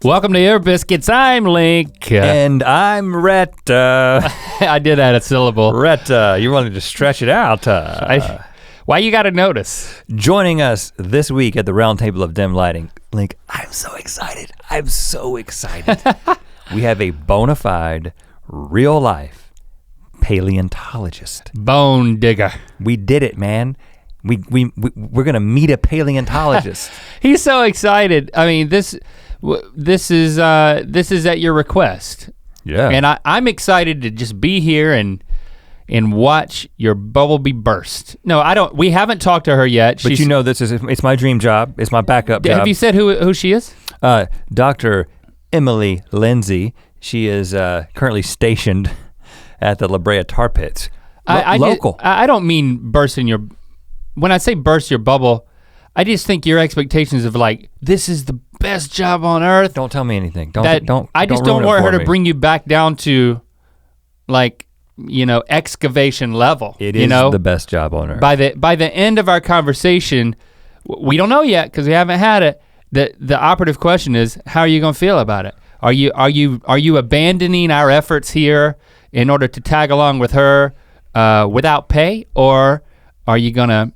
Welcome to Ear Biscuits. I'm Link. And I'm Rhett. I did add a syllable. Rhett, you wanted to stretch it out. Why you gotta notice? Joining us this week at the round table of dim lighting, Link, I'm so excited. We have a bona fide, real life paleontologist. Bone digger. We did it, man. We're gonna meet a paleontologist. He's so excited. I mean, this is at your request. Yeah. And I'm excited to just be here and watch your bubble be burst. No, we haven't talked to her yet. But you know it's my dream job. It's my backup job. Have you said who she is? Dr. Emily Lindsey. She is currently stationed at the Brea Tar Pits. Local. I don't mean when I say burst your bubble, I just think your expectations of like, this is the best job on earth. Don't tell me anything. I just don't want her to bring you back down to like, excavation level. It is the best job on earth. By the end of our conversation, we don't know yet because we haven't had it. The operative question is, how are you gonna feel about it? Are you abandoning our efforts here in order to tag along with her without pay, or are you gonna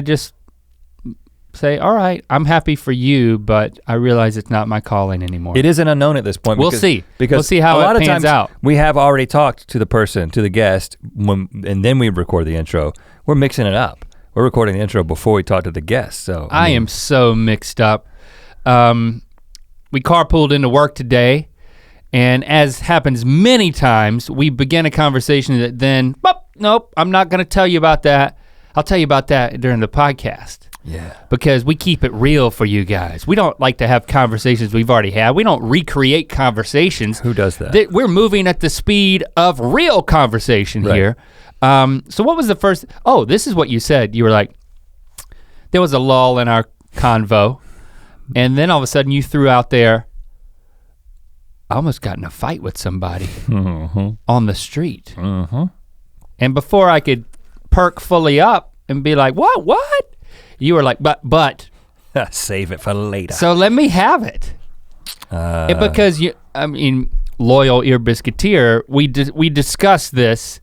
just say, all right, I'm happy for you, but I realize it's not my calling anymore. It is an unknown at this point. We'll see how it pans out. We have already talked to the guest, and then we record the intro. We're mixing it up. We're recording the intro before we talk to the guest, so. I am so mixed up. We carpooled into work today, and as happens many times, we begin a conversation that then, nope, I'm not gonna tell you about that. I'll tell you about that during the podcast. Yeah. Because we keep it real for you guys. We don't like to have conversations we've already had. We don't recreate conversations. Who does that? We're moving at the speed of real conversation here. So what was the first, this is what you said. You were like, there was a lull in our convo, and then all of a sudden you threw out there, I almost got in a fight with somebody on the street. And before I could perk fully up and be like, what? You were like, but. Save it for later. So let me have it. Because loyal Ear Biscuiteer, we discussed this,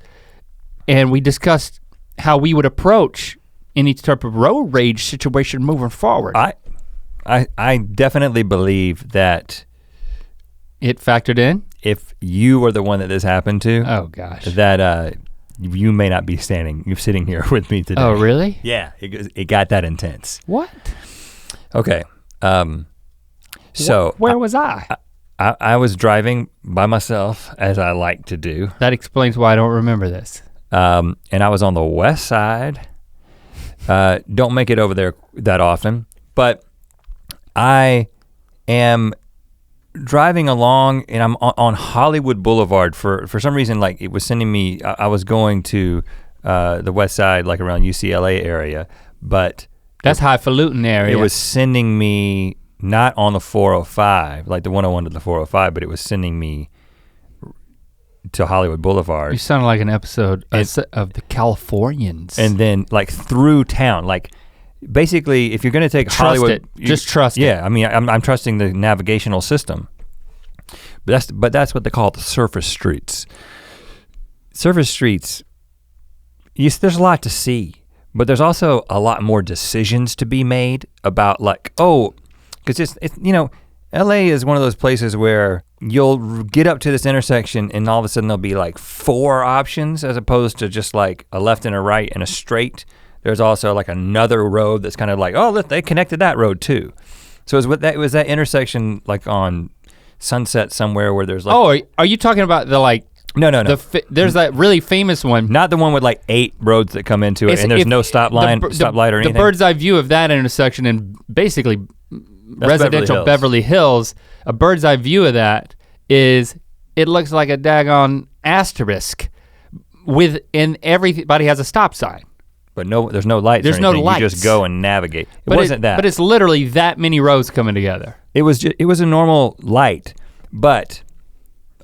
and we discussed how we would approach any type of road rage situation moving forward. I definitely believe that it factored in? If you were the one that this happened to, oh gosh, that you may not be sitting here with me today. Oh really? Yeah, it got that intense. What? Okay, so where was I? I was driving by myself, as I like to do. That explains why I don't remember this. And I was on the west side. Don't make it over there that often, but I am driving along, and I'm on Hollywood Boulevard for some reason. Like it was sending me. I was going to the west side, like around UCLA area, but that's highfalutin area. It was sending me not on the 405, like the 101 to the 405, but it was sending me to Hollywood Boulevard. You sound like an episode of the Californians. And then like through town, like basically if you're gonna take Hollywood. Just trust it. Yeah, I mean, I'm trusting the navigational system. But that's what they call the surface streets. Surface streets, there's a lot to see, but there's also a lot more decisions to be made about like, because it's LA is one of those places where you'll get up to this intersection and all of a sudden there'll be like 4 options as opposed to just like a left and a right and a straight. There's also like another road that's kind of like, they connected that road too. So it was that intersection like on Sunset somewhere where there's like. Are you talking about the like. No. There's that really famous one. Not the one with like 8 roads that come into it and there's no stop light or anything. The bird's eye view of that intersection and basically residential Beverly Hills, a bird's eye view of that is, it looks like a daggone asterisk and everybody has a stop sign. But there's no lights. There's no lights. You just go and navigate. It wasn't that. But it's literally that many roads coming together. It was a normal light, but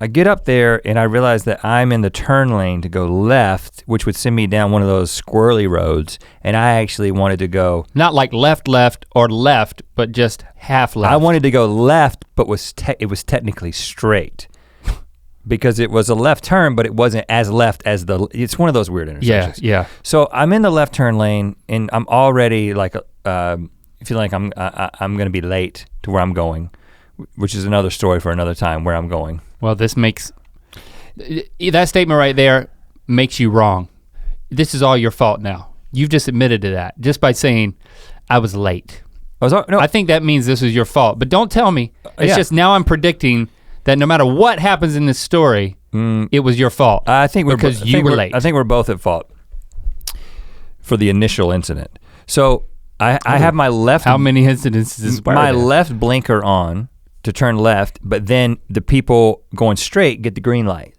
I get up there and I realize that I'm in the turn lane to go left, which would send me down one of those squirrely roads. And I actually wanted to go. Not like left, or left, but just half left. I wanted to go left, but it was technically straight. Because it was a left turn, but it wasn't as left as it's one of those weird intersections. Yeah. So I'm in the left turn lane and I'm already like, feeling like I'm gonna be late to where I'm going, which is another story for another time where I'm going. Well, that statement right there makes you wrong. This is all your fault now. You've just admitted to that just by saying, I was late. I think that means this was your fault, but don't tell me. It's just now I'm predicting that no matter what happens in this story, it was your fault. I think because you were late. I think we're both at fault for the initial incident. So I have my left. How many incidences? My left blinker on to turn left, but then the people going straight get the green light.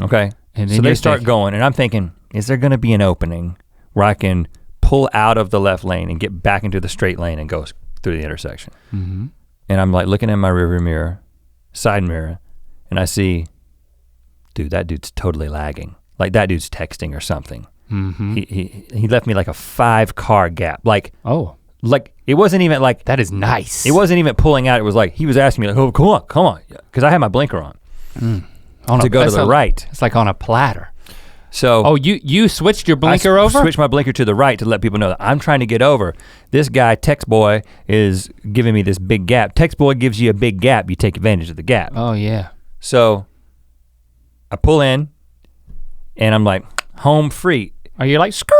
Okay, and so they start going, and I'm thinking, is there gonna be an opening where I can pull out of the left lane and get back into the straight lane and go through the intersection? And I'm like looking in my rearview mirror, side mirror, and I see, dude, that dude's totally lagging. Like that dude's texting or something. He left me like a 5-car gap. Like, like it wasn't even like. That is nice. It wasn't even pulling out. It was like, he was asking me like, oh, come on. Cause I had my blinker on to go to the right. It's like on a platter. So. You switched your blinker over? I switched my blinker to the right to let people know that I'm trying to get over. This guy, Text Boy, is giving me this big gap. Text Boy gives you a big gap, you take advantage of the gap. Oh yeah. So I pull in and I'm like, home free. Are you like, skirt?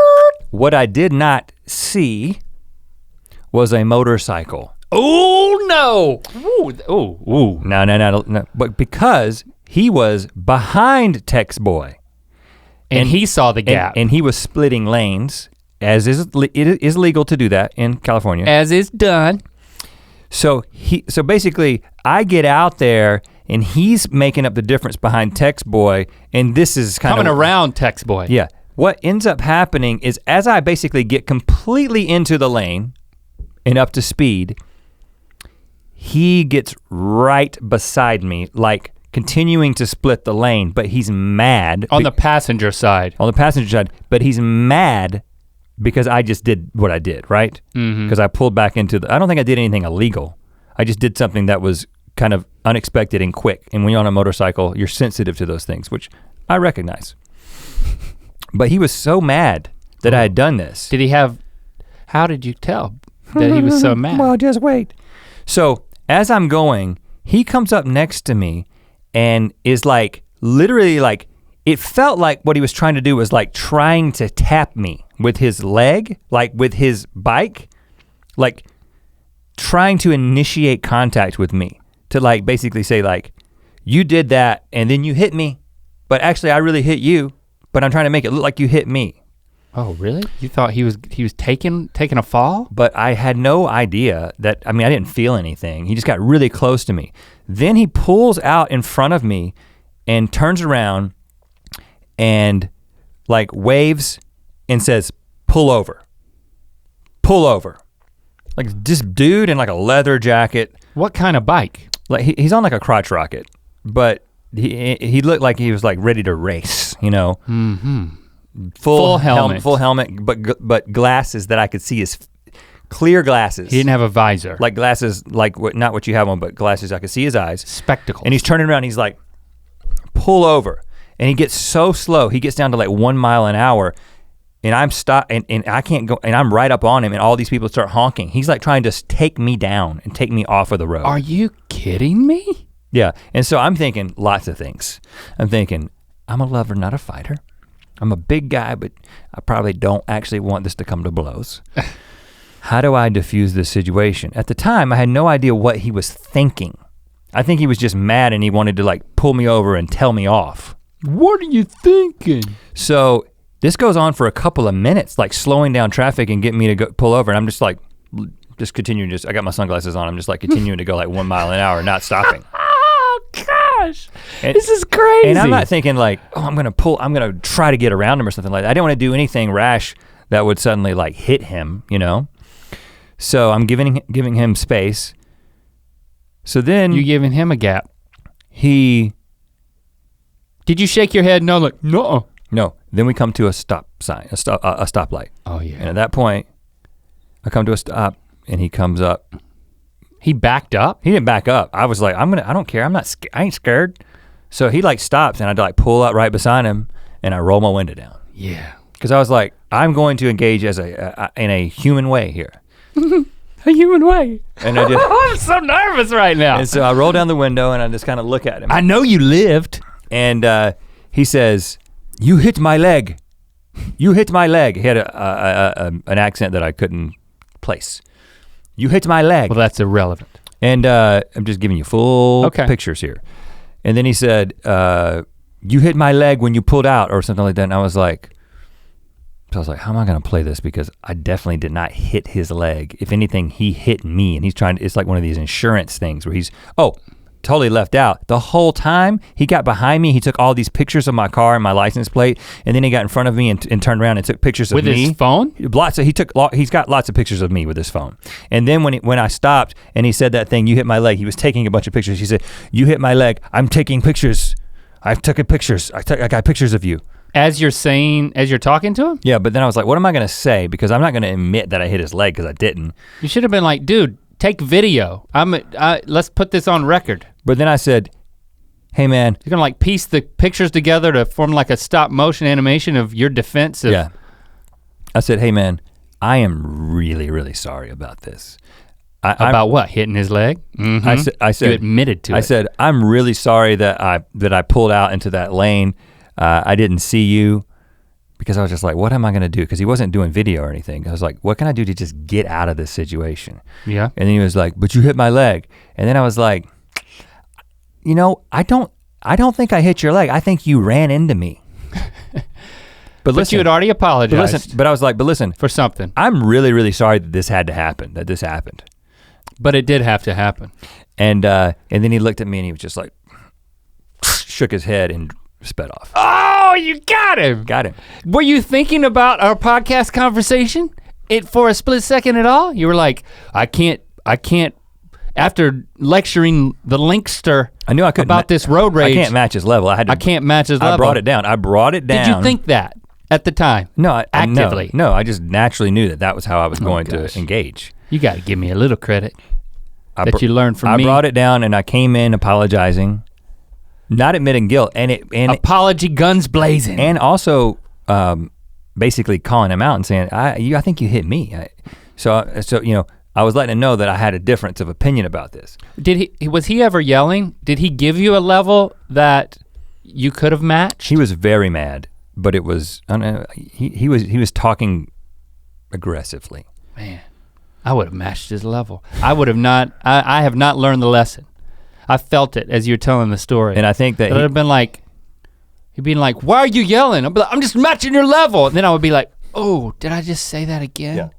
What I did not see was a motorcycle. Oh no. Ooh. No. But because he was behind Text Boy. And he saw the gap. And he was splitting lanes, as it is legal to do that in California. As is done. So basically I get out there and he's making up the difference behind Text Boy, and this is kind of coming around Text Boy. Yeah. What ends up happening is as I basically get completely into the lane and up to speed, he gets right beside me, like continuing to split the lane, but he's mad. On the passenger side. On the passenger side, but he's mad because I just did what I did, right? Because I pulled back into I don't think I did anything illegal. I just did something that was kind of unexpected and quick. And when you're on a motorcycle, you're sensitive to those things, which I recognize. But he was so mad that I had done this. How did you tell that he was so mad? Well, just wait. So as I'm going, he comes up next to me and is like, literally like, it felt like what he was trying to do was like trying to tap me with his leg, like with his bike, like trying to initiate contact with me to like basically say like, you did that and then you hit me, but actually I really hit you, but I'm trying to make it look like you hit me. Oh, really? You thought he was taking a fall? But I had no idea that, I mean, I didn't feel anything. He just got really close to me. Then he pulls out in front of me and turns around and like waves and says, pull over. Pull over. Like this dude in like a leather jacket. What kind of bike? Like he's on like a crotch rocket, but he looked like he was like ready to race, you know? Full helmet, but glasses that I could see as clear glasses. He didn't have a visor. Like glasses, like not what you have on, but glasses I could see his eyes. Spectacles. And he's turning around, he's like, pull over. And he gets so slow, he gets down to like 1 mile an hour, and I'm stopped, and I can't go, and I'm right up on him, and all these people start honking. He's like trying to take me down and take me off of the road. Are you kidding me? Yeah, and so I'm thinking lots of things. I'm thinking, I'm a lover, not a fighter. I'm a big guy, but I probably don't actually want this to come to blows. How do I diffuse this situation? At the time, I had no idea what he was thinking. I think he was just mad and he wanted to like pull me over and tell me off. What are you thinking? So this goes on for a couple of minutes, like slowing down traffic and getting me to go pull over. And I'm just like, just continuing, I got my sunglasses on. I'm just like continuing to go like 1 mile an hour, not stopping. Gosh, this is crazy. And I'm not thinking like, oh, I'm gonna try to get around him or something like that. I didn't want to do anything rash that would suddenly like hit him, you know? So I'm giving him space. So then you giving him a gap. He Did you shake your head? No, like, no. No, then we come to a stop sign, a stoplight. Oh yeah. And at that point, I come to a stop and he comes up. He backed up? He didn't back up. I was like, I don't care, I ain't scared. So he like stops and I like pull up right beside him and I roll my window down. Yeah. Cause I was like, I'm going to engage as in a human way here. A human way. And I just, I'm so nervous right now. and so I roll down the window and I just kind of look at him. I know you lived. And he says, "You hit my leg. You hit my leg." He had an accent that I couldn't place. "You hit my leg." Well, that's irrelevant. And I'm just giving you full Okay. pictures here. And then he said, "You hit my leg when you pulled out," or something like that. And I was like, how am I gonna play this? Because I definitely did not hit his leg. If anything, he hit me, and he's trying to, it's like one of these insurance things where he's, totally left out. The whole time he got behind me, he took all these pictures of my car and my license plate, and then he got in front of me and turned around and took pictures of me. With his phone? He's got lots of pictures of me with his phone. And then when I stopped and he said that thing, "You hit my leg," he was taking a bunch of pictures. He said, "You hit my leg, I'm taking pictures. I've taken pictures, I got pictures of you." As you're talking to him? Yeah, but then I was like, what am I gonna say? Because I'm not gonna admit that I hit his leg because I didn't. You should have been like, dude, take video. Let's put this on record. But then I said, "Hey man." You're gonna like piece the pictures together to form like a stop motion animation of your defense of, Yeah. I said, "Hey man, I am really, really sorry about this." About what? Hitting his leg? Mm-hmm. I said you admitted to it. I said, "I'm really sorry that I pulled out into that lane. I didn't see you," because I was just like, what am I gonna do? Because he wasn't doing video or anything. I was like, what can I do to just get out of this situation? Yeah. And then he was like, "But you hit my leg." And then I was like, I don't think I hit your leg. I think you ran into me. But listen, you had already apologized. But I was like, but listen, for something. I'm really, really sorry that this had to happen, that this happened. But it did have to happen. And then he looked at me and he was just like, shook his head and sped off. Oh, you got him. Got him. Were you thinking about our podcast conversation for a split second at all? You were like, I can't, after lecturing the Linkster I knew I couldn't about this road rage. I can't match his level. I can't match his level. I brought it down. Did you think that at the time? No, actively. No, I just naturally knew that was how I was going to engage. You gotta give me a little credit that you learned from me. I brought it down and I came in apologizing, not admitting guilt, and apology guns blazing. And also basically calling him out and saying, I think you hit me. So I was letting him know that I had a difference of opinion about this. Was he ever yelling? Did he give you a level that you could have matched? He was very mad, but it was, he was talking aggressively. Man, I would have matched his level. I would have not, I have not learned the lesson. I felt it as you're telling the story. And I think that it would have been like, he'd been like, "Why are you yelling?" I'd be like, "I'm just matching your level." And then I would be like, "Oh, did I just say that again?" Yeah.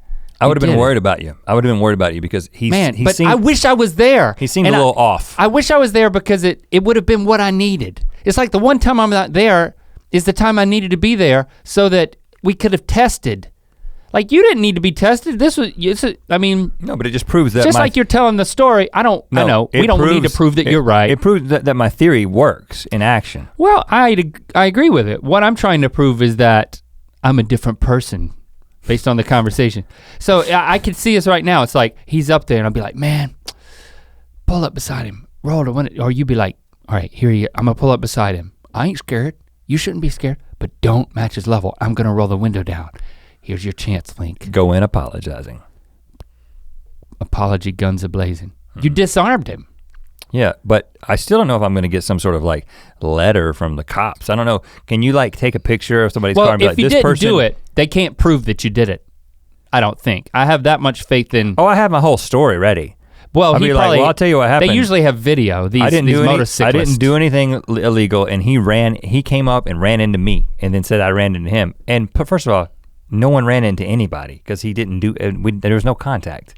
I would have been worried about you. I would have been worried about you because I wish I was there. He seemed a little off. I wish I was there because it would have been what I needed. It's like the one time I'm not there is the time I needed to be there so that we could have tested. Like you didn't need to be tested. No, but it just proves that just like you're telling the story. I know. We don't need to prove that you're right. It proves that my theory works in action. Well, I agree with it. What I'm trying to prove is that I'm a different person based on the conversation. So I can see us right now. It's like he's up there and I'll be like, "Man, pull up beside him, roll the window." Or you'd be like, "All right, I'm gonna pull up beside him. I ain't scared. You shouldn't be scared, but don't match his level. I'm gonna roll the window down. Here's your chance, Link." Go in apologizing. Apology guns a-blazing. You disarmed him. Yeah, but I still don't know if I'm gonna get some sort of like letter from the cops. I don't know. Can you like take a picture of somebody's car and be like, "This person"? Well, if you didn't do it, they can't prove that you did it. I don't think. I have that much faith in. Oh, I have my whole story ready. Well, I'll tell you what happened. They usually have video. These motorcyclists. I didn't do anything illegal, and he came up and ran into me, and then said I ran into him. And first of all, no one ran into anybody because he didn't do. There was no contact.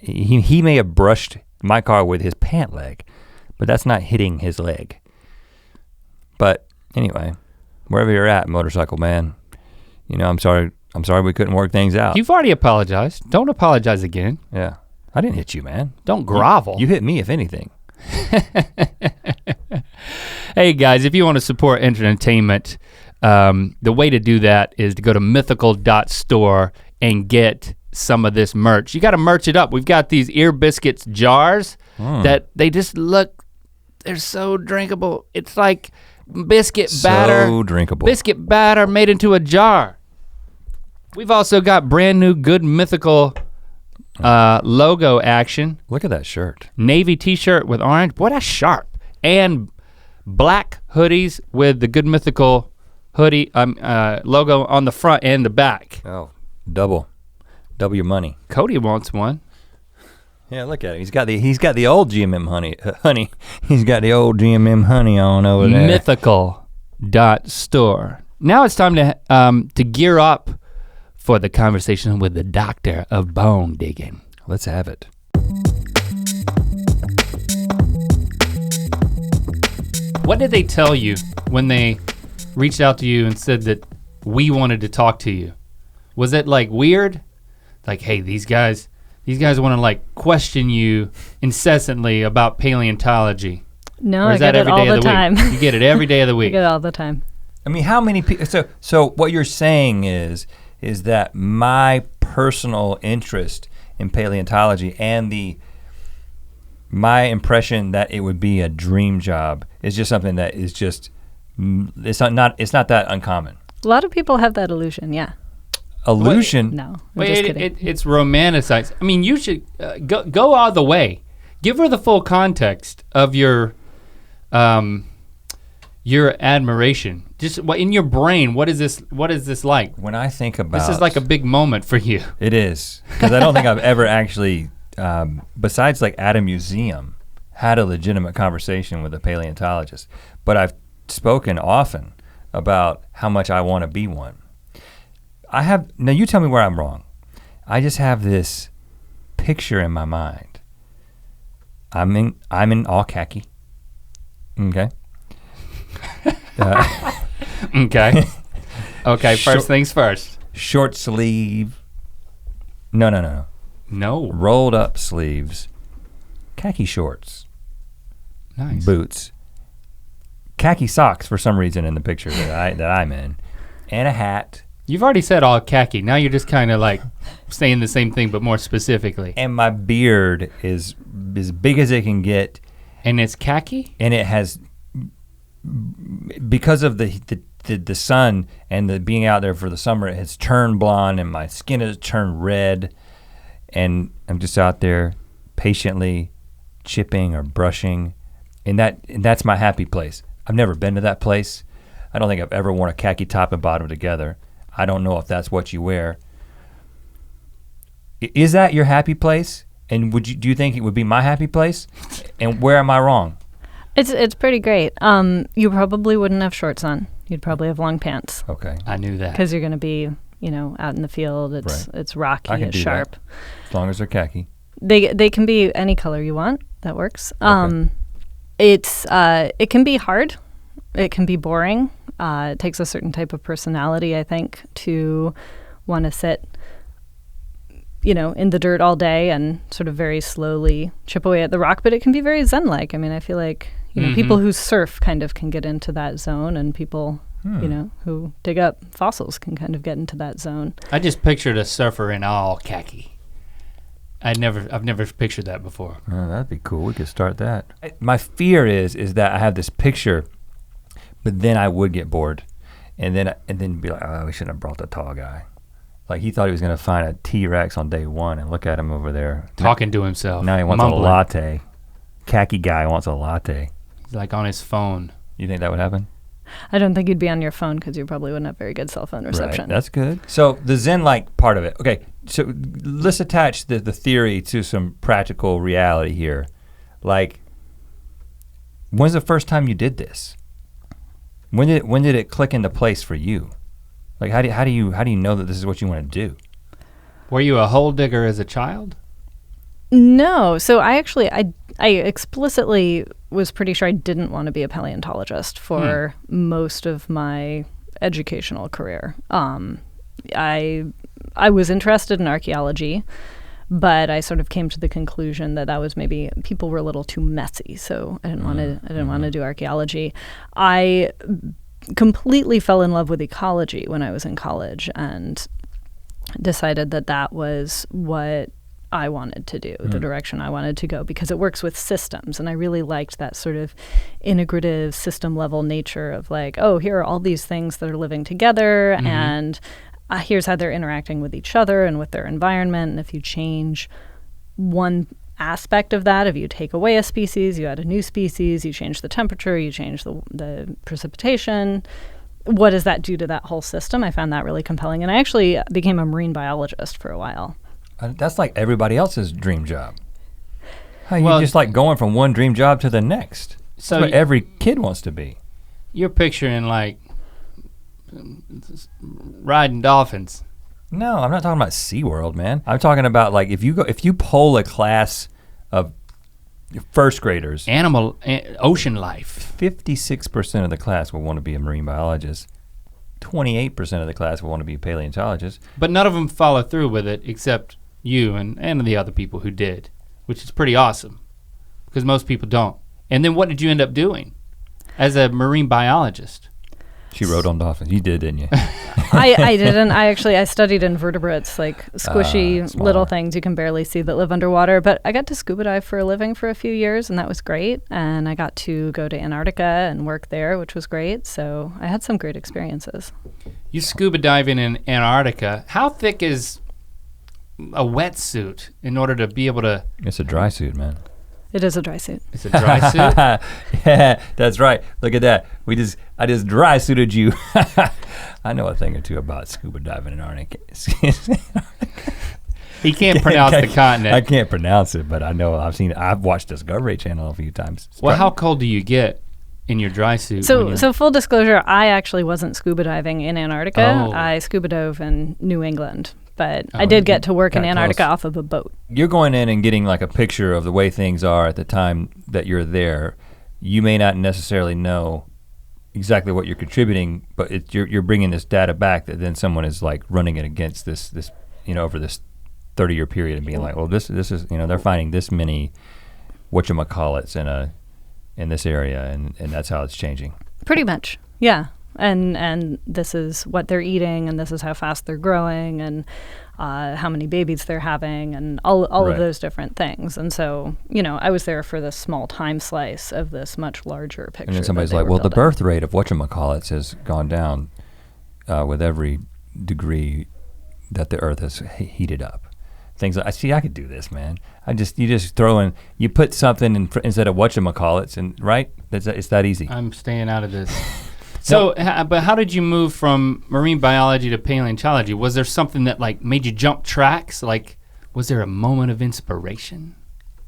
He may have brushed my car with his pant leg, but that's not hitting his leg. But anyway, wherever you're at, motorcycle man, I'm sorry we couldn't work things out. You've already apologized. Don't apologize again. Yeah, I didn't hit you, man. Don't grovel. You hit me, if anything. Hey guys, if you want to support entertainment, the way to do that is to go to mythical.store and get some of this merch. You gotta merch it up. We've got these Ear Biscuits jars that they just look, they're so drinkable. It's like biscuit batter. So drinkable. Biscuit batter made into a jar. We've also got brand new Good Mythical logo action. Look at that shirt. Navy t-shirt with orange, boy that's sharp. And black hoodies with the Good Mythical hoodie logo on the front and the back. Oh, double your money. Cody wants one. Yeah, look at it. He's got the old GMM honey. He's got the old GMM honey on over there. Mythical.store. Now it's time to gear up for the conversation with the doctor of bone digging. Let's have it. What did they tell you when they reached out to you and said that we wanted to talk to you? Was it like weird? Like, hey, these guys want to like question you incessantly about paleontology. No, I get it all the time. You get it every day of the week. I get it all the time. I mean, how many people, so what you're saying is that my personal interest in paleontology and my impression that it would be a dream job is just something that is just, it's not that uncommon. A lot of people have that illusion, yeah. Illusion? No, I'm just kidding. It's romanticized. I mean, you should go all the way. Give her the full context of your admiration. Just in your brain, what is this like? When I think about this is like a big moment for you. It is, because I don't think I've ever actually, besides like at a museum, had a legitimate conversation with a paleontologist. But I've spoken often about how much I want to be one. Now you tell me where I'm wrong. I just have this picture in my mind. I'm in all khaki. Okay. Okay. Okay, first things first. Short sleeve. No. No. Rolled up sleeves. Khaki shorts. Nice. Boots. Khaki socks for some reason in the picture that I'm in. And a hat. You've already said all khaki. Now you're just kind of like saying the same thing but more specifically. And my beard is as big as it can get. And it's khaki? And it has, because of the sun and the being out there for the summer, it has turned blonde and my skin has turned red. And I'm just out there patiently chipping or brushing. And that's my happy place. I've never been to that place. I don't think I've ever worn a khaki top and bottom together. I don't know if that's what you wear. Is that your happy place? And do you think it would be my happy place? And where am I wrong? It's pretty great. You probably wouldn't have shorts on. You'd probably have long pants. Okay. I knew that. Because you're gonna be, out in the field. It's rocky, it's sharp. That, as long as they're khaki. They can be any color you want. That works. Okay. It can be hard. It can be boring. It takes a certain type of personality, I think, to want to sit, in the dirt all day and sort of very slowly chip away at the rock. But it can be very zen-like. I mean, I feel like people who surf kind of can get into that zone, and people who dig up fossils can kind of get into that zone. I just pictured a surfer in all khaki. I've never pictured that before. Oh, that'd be cool. We could start that. My fear is that I have this picture, but then I would get bored, and then be like, oh, we shouldn't have brought the tall guy. Like he thought he was gonna find a T-Rex on day one, and look at him over there talking to himself. Now he wants mumbling. a latte. Khaki guy wants a latte. He's like on his phone. You think that would happen? I don't think you'd be on your phone because you probably wouldn't have very good cell phone reception. Right, that's good. So the Zen-like part of it. Okay, so let's attach the theory to some practical reality here. Like, when's the first time you did this? When did it click into place for you? Like, how do you know that this is what you want to do? Were you a hole digger as a child? No, so I explicitly was pretty sure I didn't want to be a paleontologist for most of my educational career. I was interested in archaeology, But I sort of came to the conclusion that was maybe people were a little too messy, so I didn't want to do archaeology. I completely fell in love with ecology when I was in college and decided that was what I wanted to do, the direction I wanted to go, because it works with systems. And I really liked that sort of integrative system level nature of like, oh, here are all these things that are living together and here's how they're interacting with each other and with their environment. And if you change one aspect of that, if you take away a species, you add a new species, you change the temperature, you change the precipitation, what does that do to that whole system? I found that really compelling. And I actually became a marine biologist for a while. That's like everybody else's dream job. You're just like going from one dream job to the next. So that's what every kid wants to be. You're picturing like riding dolphins. No, I'm not talking about SeaWorld, man. I'm talking about like if you poll a class of first graders, ocean life. 56% of the class will want to be a marine biologist. 28% of the class will want to be a paleontologist. But none of them follow through with it except you and the other people who did, which is pretty awesome because most people don't. And then what did you end up doing as a marine biologist? She rode on dolphins. You did, didn't you? I didn't. I studied invertebrates, like squishy little things you can barely see that live underwater. But I got to scuba dive for a living for a few years, and that was great. And I got to go to Antarctica and work there, which was great. So I had some great experiences. You scuba diving in Antarctica. How thick is a wetsuit in order to be able to? It's a dry suit, man. It is a dry suit. It's a dry suit? Yeah, that's right. Look at that. I just dry suited you. I know a thing or two about scuba diving in Antarctica. He can't pronounce the continent. I can't pronounce it, but I know I've watched Discovery Channel a few times. Well, how cold do you get in your dry suit? So full disclosure, I actually wasn't scuba diving in Antarctica. I scuba dove in New England. But I did get to work in Antarctica off of a boat. You're going in and getting like a picture of the way things are at the time that you're there. You may not necessarily know exactly what you're contributing, but you're bringing this data back that then someone is like running it against this over this 30-year period and being like, well, this is they're finding this many whatchamacallits in this area, and that's how it's changing. Pretty much, yeah. And this is what they're eating, and this is how fast they're growing, and how many babies they're having, and all of those different things. And so, I was there for this small time slice of this much larger picture. And then somebody's like, well, the birth rate of whatchamacallits has gone down with every degree that the earth has heated up. Things like, I could do this, man. You just throw in, you put something instead of whatchamacallits, and right? It's that easy. I'm staying out of this. So, but how did you move from marine biology to paleontology? Was there something that like made you jump tracks? Like, was there a moment of inspiration?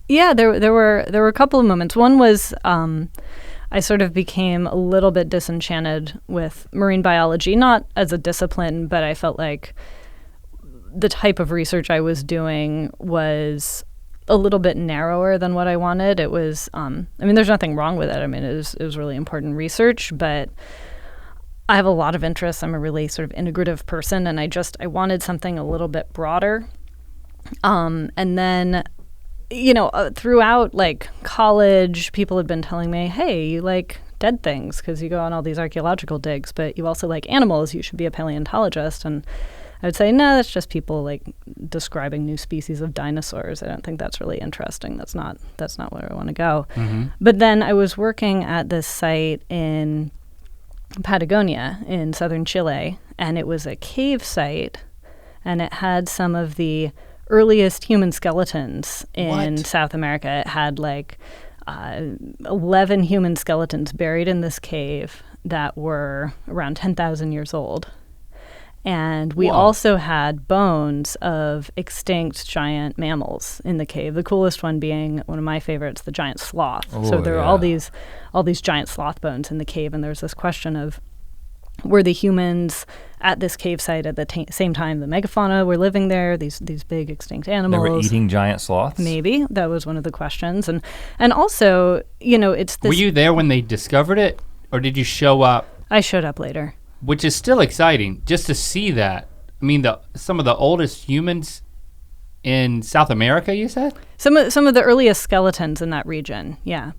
Yeah, there were a couple of moments. One was I sort of became a little bit disenchanted with marine biology, not as a discipline, but I felt like the type of research I was doing was a little bit narrower than what I wanted. It was, there's nothing wrong with it. It was really important research, but I have a lot of interests. I'm a really sort of integrative person, and I wanted something a little bit broader. And then, throughout like college, people had been telling me, hey, you like dead things because you go on all these archaeological digs, but you also like animals. You should be a paleontologist. And I would say, no, that's just people like describing new species of dinosaurs. I don't think that's really interesting. That's not where I want to go. Mm-hmm. But then I was working at this site in Patagonia in southern Chile, and it was a cave site, and it had some of the earliest human skeletons in South America. It had like 11 human skeletons buried in this cave that were around 10,000 years old. And we also had bones of extinct giant mammals in the cave. The coolest one being one of my favorites, the giant sloth. So there were all these giant sloth bones in the cave, and there's this question of, were the humans at this cave site at the same time the megafauna were living there? These big extinct animals. They were eating giant sloths. Maybe that was one of the questions, and also it's this. Were you there when they discovered it, or did you show up? I showed up later. Which is still exciting, just to see that. I mean, some of the oldest humans in South America, you said? Some of the earliest skeletons in that region, yeah.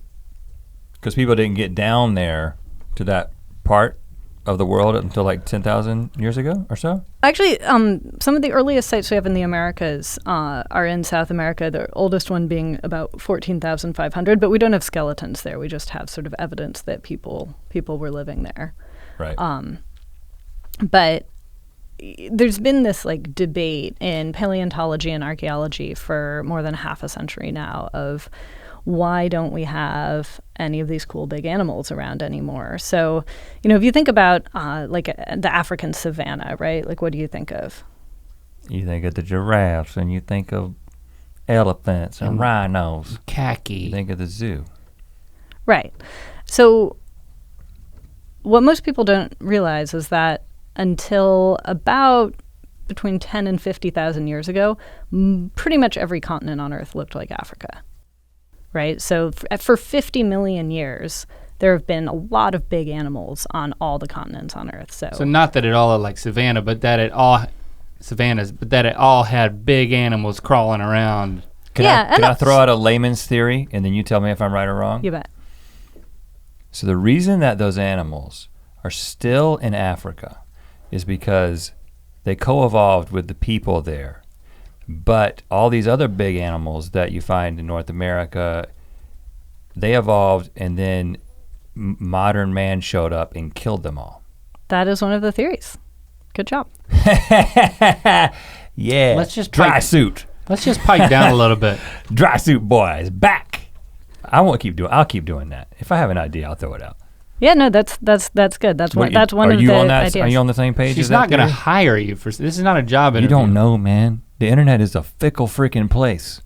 Because people didn't get down there to that part of the world until like 10,000 years ago or so? Actually, some of the earliest sites we have in the Americas are in South America, the oldest one being about 14,500, but we don't have skeletons there. We just have sort of evidence that people were living there. Right. But there's been this like debate in paleontology and archaeology for more than half a century now of why don't we have any of these cool big animals around anymore? So, if you think about like the African savanna, right? Like, what do you think of? You think of the giraffes, and you think of elephants and rhinos. Khaki. You think of the zoo. Right. So what most people don't realize is that until about between 10 and 50,000 years ago, pretty much every continent on Earth looked like Africa. Right? So for 50 million years, there have been a lot of big animals on all the continents on Earth. So not that it all looked like savannas, but that it all had big animals crawling around. Can I throw out a layman's theory, and then you tell me if I'm right or wrong? You bet. So the reason that those animals are still in Africa is because they co-evolved with the people there. But all these other big animals that you find in North America, they evolved, and then modern man showed up and killed them all. That is one of the theories. Good job. Yeah. Let's just dry suit. Let's just pipe down a little bit. Dry suit boys back. I'll keep doing that. If I have an idea, I'll throw it out. Yeah, no, that's good. That's one of the ideas. Are you on the same page? She's not going to hire you for this. Is not a job interview. You don't know, man. The internet is a fickle freaking place.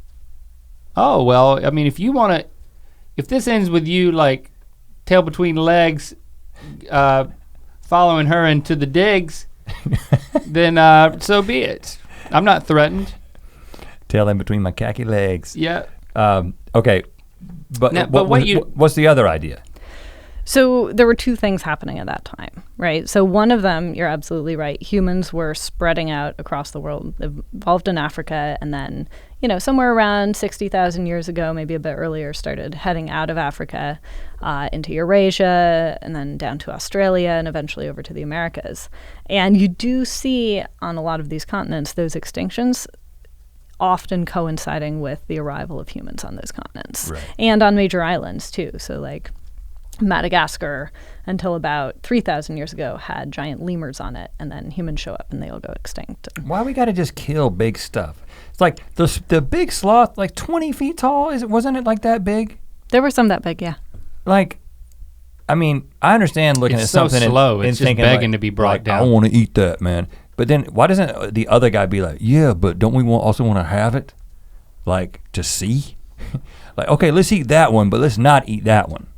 Oh, well, I mean, if this ends with you like tail between legs, following her into the digs, then so be it. I'm not threatened. Tail in between my khaki legs. Yeah. Okay, but what's the other idea? So there were two things happening at that time, right? So one of them, you're absolutely right, humans were spreading out across the world, evolved in Africa, and then, somewhere around 60,000 years ago, maybe a bit earlier, started heading out of Africa into Eurasia, and then down to Australia, and eventually over to the Americas. And you do see on a lot of these continents those extinctions often coinciding with the arrival of humans on those continents. Right. And on major islands too. So like Madagascar, until about 3,000 years ago, had giant lemurs on it, and then humans show up and they all go extinct. Why we gotta just kill big stuff? It's like the big sloth, like 20 feet tall, wasn't it like that big? There were some that big, yeah. Like, I mean, I understand looking at something slow. and it's just thinking begging to be brought down. I want to eat that, man. But then why doesn't the other guy be like, yeah, but don't we also want to have it? Like, to see? Like, okay, let's eat that one, but let's not eat that one.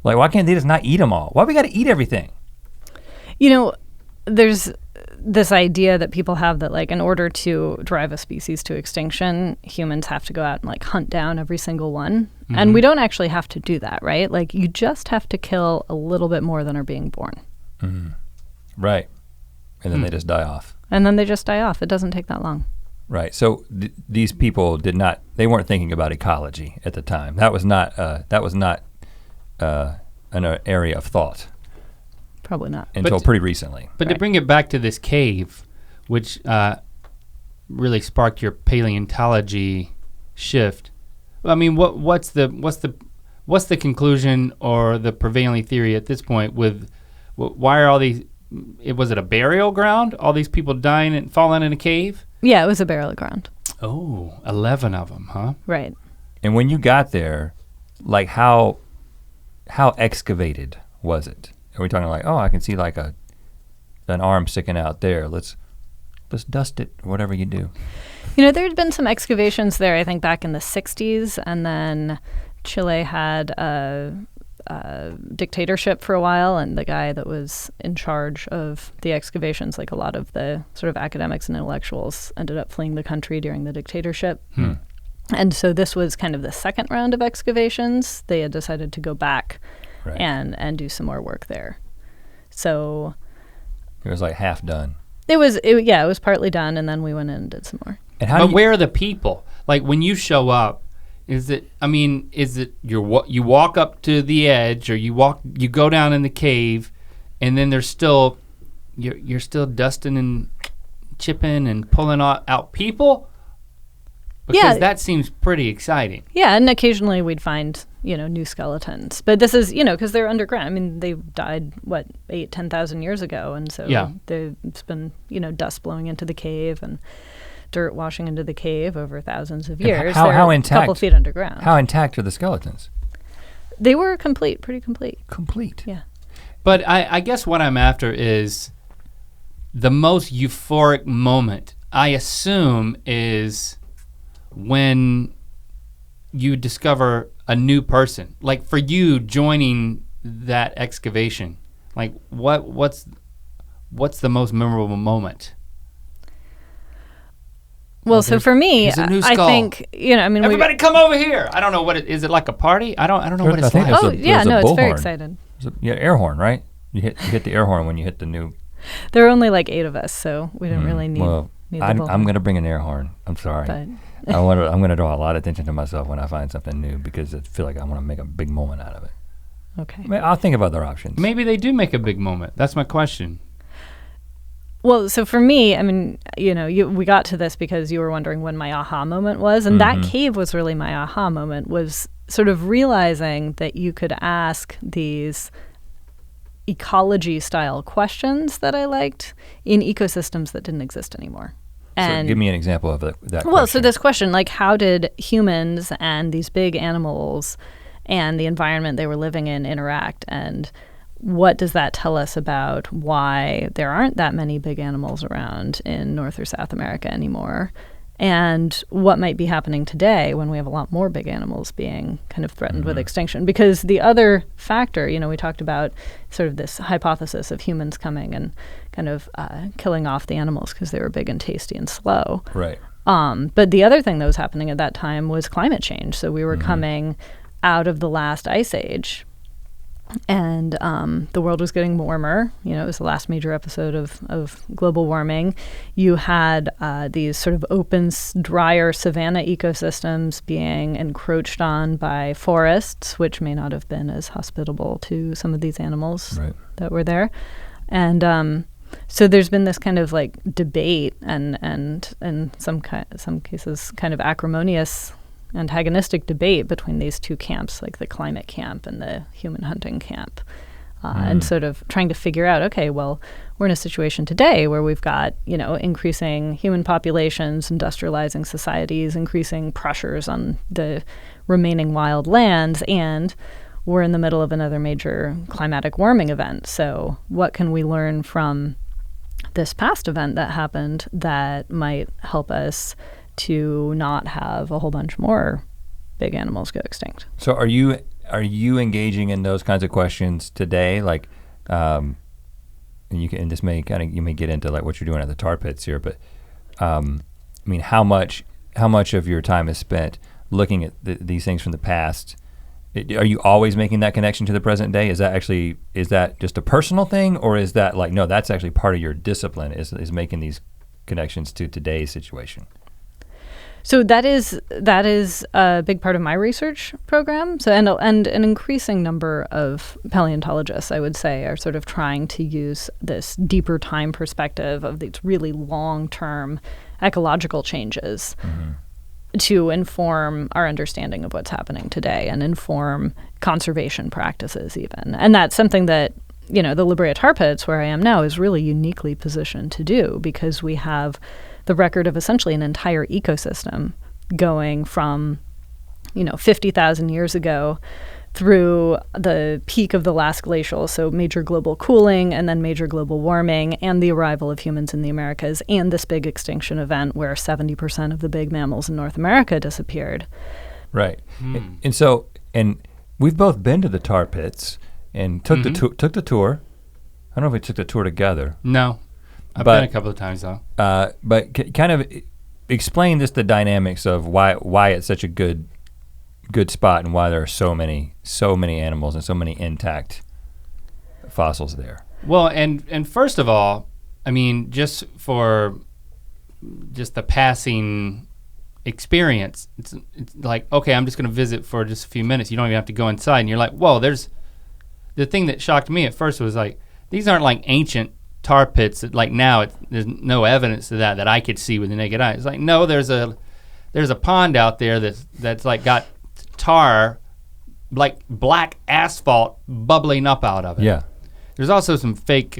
Like, why can't they just not eat them all? Why we gotta eat everything? There's this idea that people have that like in order to drive a species to extinction, humans have to go out and like hunt down every single one. Mm-hmm. And we don't actually have to do that, right? Like you just have to kill a little bit more than are being born. Mm-hmm. Right. And then they just die off. And then they just die off. It doesn't take that long. Right. So these people they weren't thinking about ecology at the time. That was not an area of thought. Probably not. Until pretty recently. But to bring it back to this cave, which really sparked your paleontology shift. I mean, what's the conclusion or the prevailing theory at this point with why are all these? Was it a burial ground? All these people dying and falling in a cave? Yeah, it was a burial ground. Oh, 11 of them, huh? Right. And when you got there, like how excavated was it? Are we talking like, oh, I can see like an arm sticking out there. Let's dust it, whatever you do. There had been some excavations there, I think back in the 60s, and then Chile had a dictatorship for a while, and the guy that was in charge of the excavations, like a lot of the sort of academics and intellectuals, ended up fleeing the country during the dictatorship. And so this was kind of the second round of excavations. They had decided to go back and do some more work there. So it was like half done. It was partly done, and then we went in and did some more. But where are the people? Like when you show up, is it you walk up to the edge, or you go down in the cave, and then there's still you're still dusting and chipping and pulling out people? Because that seems pretty exciting. Yeah, and occasionally we'd find, new skeletons. But this is, because they're underground. I mean, they died, 8,000-10,000 years ago. And so it's been, dust blowing into the cave and dirt washing into the cave over thousands of years. How intact? A couple feet underground. How intact are the skeletons? They were pretty complete. Complete? Yeah. But I guess what I'm after is the most euphoric moment, I assume, is when you discover a new person. Like for you joining that excavation, like what's the most memorable moment? Well, so for me, I think, everybody come over here. I don't know is it like a party? I don't know what it's like. It's very exciting. Air horn, right? You hit the air horn when you hit the new. There were only like 8 of us, so we didn't really need. Well, I'm going to bring an air horn. I'm sorry. But I'm going to draw a lot of attention to myself when I find something new, because I feel like I want to make a big moment out of it. Okay. I'll think of other options. Maybe they do make a big moment. That's my question. Well, so for me, we got to this because you were wondering when my aha moment was, and that cave was really my aha moment, was sort of realizing that you could ask these ecology-style questions that I liked in ecosystems that didn't exist anymore. And so give me an example of that question. Well, so this question, like how did humans and these big animals and the environment they were living in interact, and what does that tell us about why there aren't that many big animals around in North or South America anymore, and what might be happening today when we have a lot more big animals being kind of threatened with extinction? Because the other factor, we talked about sort of this hypothesis of humans coming and kind of killing off the animals because they were big and tasty and slow. Right. But the other thing that was happening at that time was climate change. So we were coming out of the last ice age, and the world was getting warmer. It was the last major episode of global warming. You had these sort of open, drier savanna ecosystems being encroached on by forests, which may not have been as hospitable to some of these animals that were there. And so there's been this kind of like debate and in some cases kind of acrimonious antagonistic debate between these two camps, like the climate camp and the human hunting camp, and sort of trying to figure out, okay, well, we're in a situation today where we've got, increasing human populations, industrializing societies, increasing pressures on the remaining wild lands, and we're in the middle of another major climatic warming event. So what can we learn from this past event that happened that might help us to not have a whole bunch more big animals go extinct? So are you engaging in those kinds of questions today? Like, and this may you may get into like what you're doing at the tar pits here, but how much of your time is spent looking at these things from the past? Are you always making that connection to the present day? Is that just a personal thing, or is that like, no, that's actually part of your discipline, is making these connections to today's situation? So that is a big part of my research program. So and an increasing number of paleontologists, I would say, are sort of trying to use this deeper time perspective of these really long-term ecological changes to inform our understanding of what's happening today and inform conservation practices even. And that's something that, the Brea Tar Pits, where I am now, is really uniquely positioned to do, because we have the record of essentially an entire ecosystem going from, 50,000 years ago through the peak of the last glacial, so major global cooling and then major global warming and the arrival of humans in the Americas and this big extinction event where 70% of the big mammals in North America disappeared. Right. And we've both been to the tar pits and took the tour. I don't know if we took the tour together. No. I've been a couple of times though. But kind of explain just the dynamics of why it's such a good spot and why there are so many animals and so many intact fossils there. Well, and first of all, just for just the passing experience. It's like, okay, I'm just gonna visit for just a few minutes. You don't even have to go inside. And you're like, whoa, there's, the thing that shocked me at first was like, these aren't like ancient tar pits that like now there's no evidence of that I could see with the naked eye. It's like, no, there's a pond out there that's like got tar, like black asphalt bubbling up out of it. Yeah. There's also some fake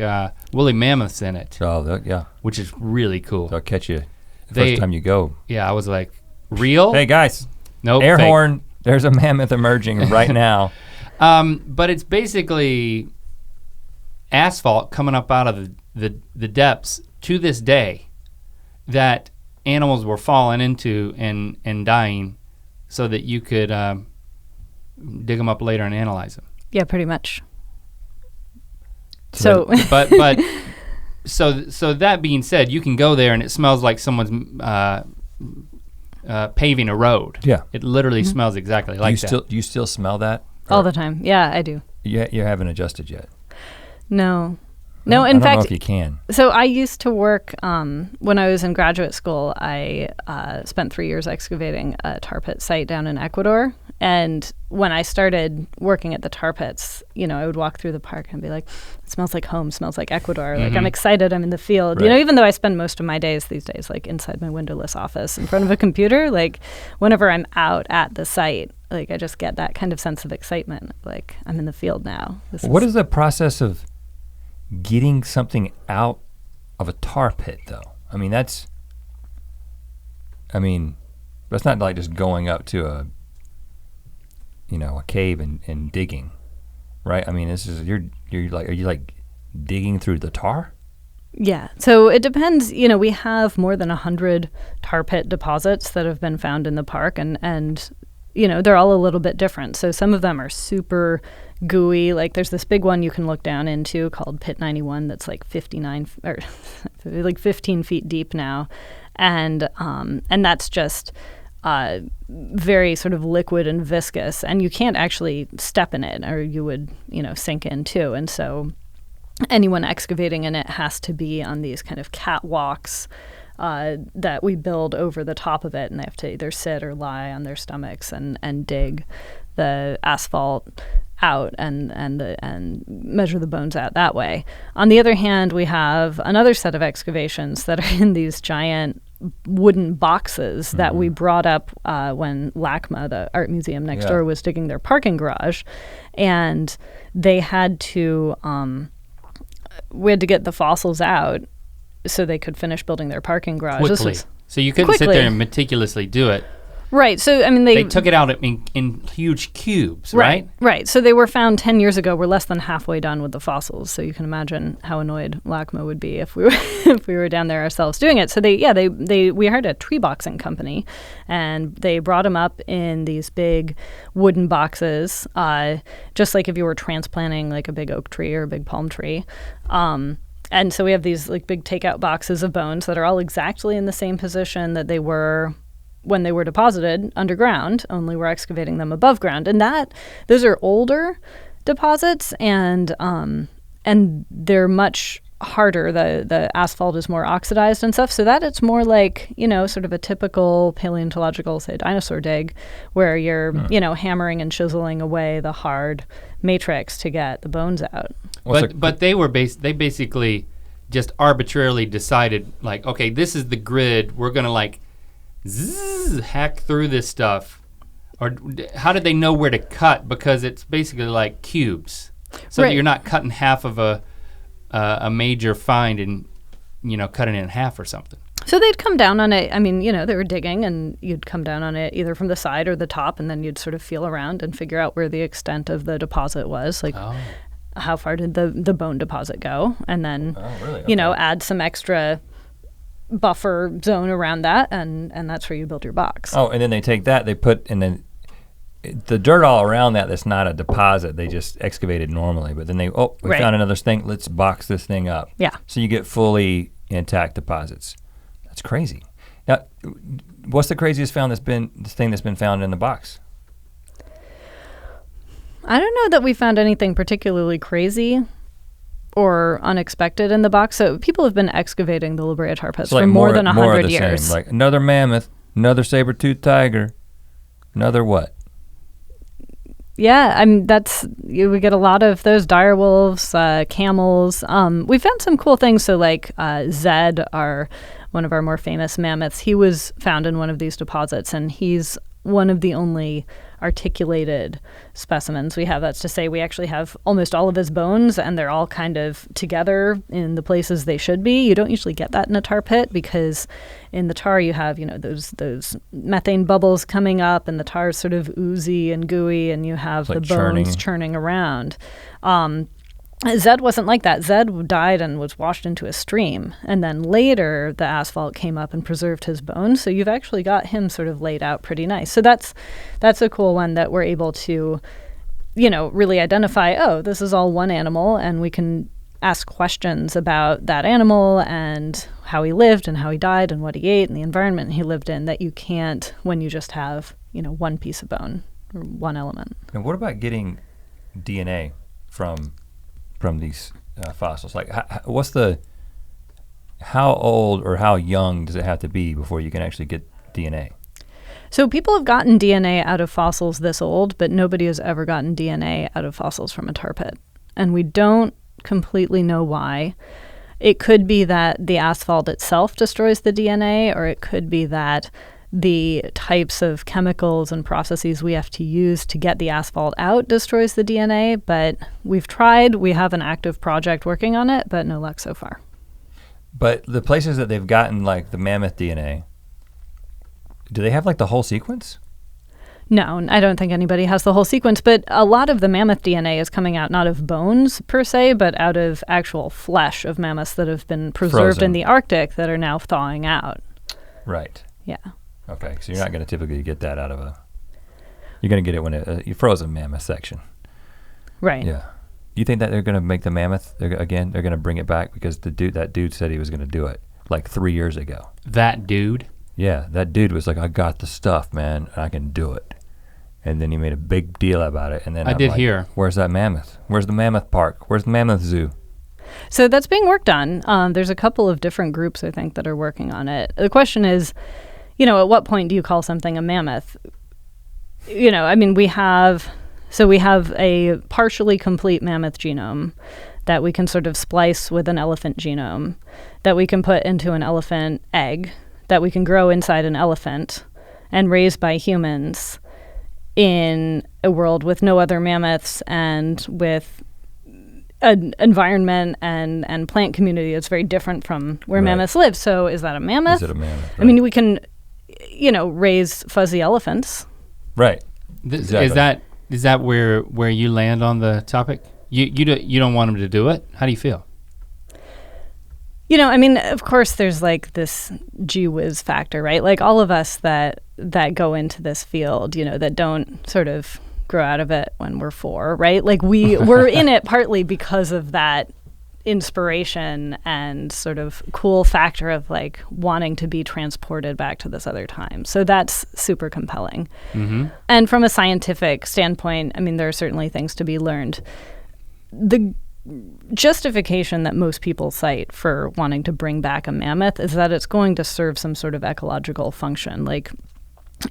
woolly mammoths in it. Oh, yeah. Which is really cool. They'll catch you the first time you go. Yeah, I was like, real? Hey guys. Nope. Air fake. horn. There's a mammoth emerging right now. But it's basically asphalt coming up out of the depths to this day that animals were falling into and dying so that you could dig them up later and analyze them. Yeah, pretty much. So that being said, you can go there and it smells like someone's paving a road. Yeah. It literally smells exactly like that. Do you still smell that? All the time. Yeah, I do. You haven't adjusted yet. No. I In don't fact, know if you can. So I used to work, when I was in graduate school, I spent 3 years excavating a tar pit site down in Ecuador. And when I started working at the tar pits, I would walk through the park and be like, it smells like home, smells like Ecuador. Like, I'm excited, I'm in the field. Right. Even though I spend most of my days these days, like inside my windowless office in front of a computer, like whenever I'm out at the site, like I just get that kind of sense of excitement. Like, I'm in the field now. What is the process of getting something out of a tar pit though? That's not like just going up to a cave and digging, right? This is, are you like digging through the tar? Yeah, so it depends. We have more than 100 tar pit deposits that have been found in the park, and they're all a little bit different. So some of them are super gooey. Like there's this big one you can look down into called Pit 91 that's like 59 or like 15 feet deep now, and that's just very sort of liquid and viscous, and you can't actually step in it or you would sink in too. And so anyone excavating in it has to be on these kind of catwalks that we build over the top of it, and they have to either sit or lie on their stomachs and dig the asphalt out and measure the bones out that way. On the other hand, we have another set of excavations that are in these giant wooden boxes that we brought up when LACMA, the art museum next door, was digging their parking garage, and they had to we had to get the fossils out so they could finish building their parking garage. Quickly. So you couldn't sit there and meticulously do it. Right, so they took it out in huge cubes, right? Right, so they were found 10 years ago. We're less than halfway done with the fossils, so you can imagine how annoyed LACMA would be if we were if we were down there ourselves doing it. So we hired a tree boxing company, and they brought them up in these big wooden boxes, just like if you were transplanting like a big oak tree or a big palm tree. And so we have these like big takeout boxes of bones that are all exactly in the same position that they were when they were deposited underground, only we're excavating them above ground. And those are older deposits, and they're much harder. The asphalt is more oxidized and stuff, so that it's more like, sort of a typical paleontological, say, dinosaur dig, where you're, hammering and chiseling away the hard matrix to get the bones out. But they basically just arbitrarily decided, like, okay, this is the grid, we're gonna like hack through this stuff. Or how did they know where to cut? Because it's basically like cubes, so that you're not cutting half of a major find and cutting it in half or something. So they'd come down on it. They were digging, and you'd come down on it either from the side or the top, and then you'd sort of feel around and figure out where the extent of the deposit was, like how far did the bone deposit go, and then add some extra buffer zone around that, and that's where you build your box. Oh, and then they take that, and then the dirt all around that's not a deposit, they just excavated normally, but then we found another thing, let's box this thing up. Yeah. So you get fully intact deposits. That's crazy. Now, what's the craziest thing that's been found in the box? I don't know that we found anything particularly crazy. or unexpected in the box. So people have been excavating the Brea Tar Pits for more than 100 years. Same. Like another mammoth, another saber-toothed tiger, another what? Yeah, I mean, we get a lot of those dire wolves, camels. We found some cool things. So like Zed, one of our more famous mammoths, he was found in one of these deposits, and he's one of the only articulated specimens we have. That's to say we actually have almost all of his bones, and they're all kind of together in the places they should be. You don't usually get that in a tar pit, because in the tar you have, those methane bubbles coming up, and the tar is sort of oozy and gooey, and you have the bones churning around. Zed wasn't like that. Zed died and was washed into a stream. And then later, the asphalt came up and preserved his bones. So you've actually got him sort of laid out pretty nice. So that's a cool one that we're able to, really identify, this is all one animal, and we can ask questions about that animal and how he lived and how he died and what he ate and the environment he lived in that you can't when you just have, one piece of bone or one element. And what about getting DNA from these fossils? Like, how old or how young does it have to be before you can actually get DNA? So people have gotten DNA out of fossils this old, but nobody has ever gotten DNA out of fossils from a tar pit. And we don't completely know why. It could be that the asphalt itself destroys the DNA, or it could be that the types of chemicals and processes we have to use to get the asphalt out destroys the DNA, but we've tried. We have an active project working on it, but no luck so far. But the places that they've gotten like the mammoth DNA, do they have like the whole sequence? No, I don't think anybody has the whole sequence, but a lot of the mammoth DNA is coming out not of bones per se, but out of actual flesh of mammoths that have been preserved Frozen. in the Arctic that are now thawing out. Right. Yeah. Okay, so you're not going to typically get that out of you're going to get it when you froze a mammoth section. Right. Yeah. You think that they're going to make the mammoth, they're going to bring it back because that dude said he was going to do it like 3 years ago. That dude? Yeah, that dude was like, I got the stuff, man, I can do it. And then he made a big deal about it. And then I did hear. Where's that mammoth? Where's the mammoth park? Where's the mammoth zoo? So that's being worked on. There's a couple of different groups, I think, that are working on it. The question is, at what point do you call something a mammoth? We have a partially complete mammoth genome that we can sort of splice with an elephant genome, that we can put into an elephant egg, that we can grow inside an elephant and raise by humans in a world with no other mammoths and with an environment and plant community that's very different from where mammoths live. So is that a mammoth? Is it a mammoth? Right. I mean, we can, raise fuzzy elephants. Right. Exactly. Is that where you land on the topic? You don't want them to do it? How do you feel? Of course there's like this gee whiz factor, right? Like all of us that go into this field, that don't sort of grow out of it when we're 4, right? Like we're in it partly because of that inspiration and sort of cool factor of like wanting to be transported back to this other time. So that's super compelling. Mm-hmm. And from a scientific standpoint, there are certainly things to be learned. The justification that most people cite for wanting to bring back a mammoth is that it's going to serve some sort of ecological function. Like,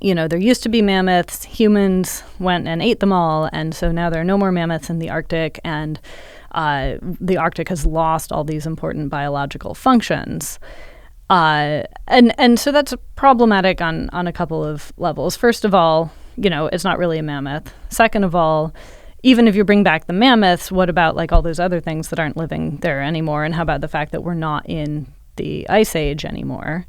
there used to be mammoths, humans went and ate them all, and so now there are no more mammoths in the Arctic, and the Arctic has lost all these important biological functions. And so that's problematic on a couple of levels. First of all, it's not really a mammoth. Second of all, even if you bring back the mammoths, what about like all those other things that aren't living there anymore? And how about the fact that we're not in the Ice Age anymore?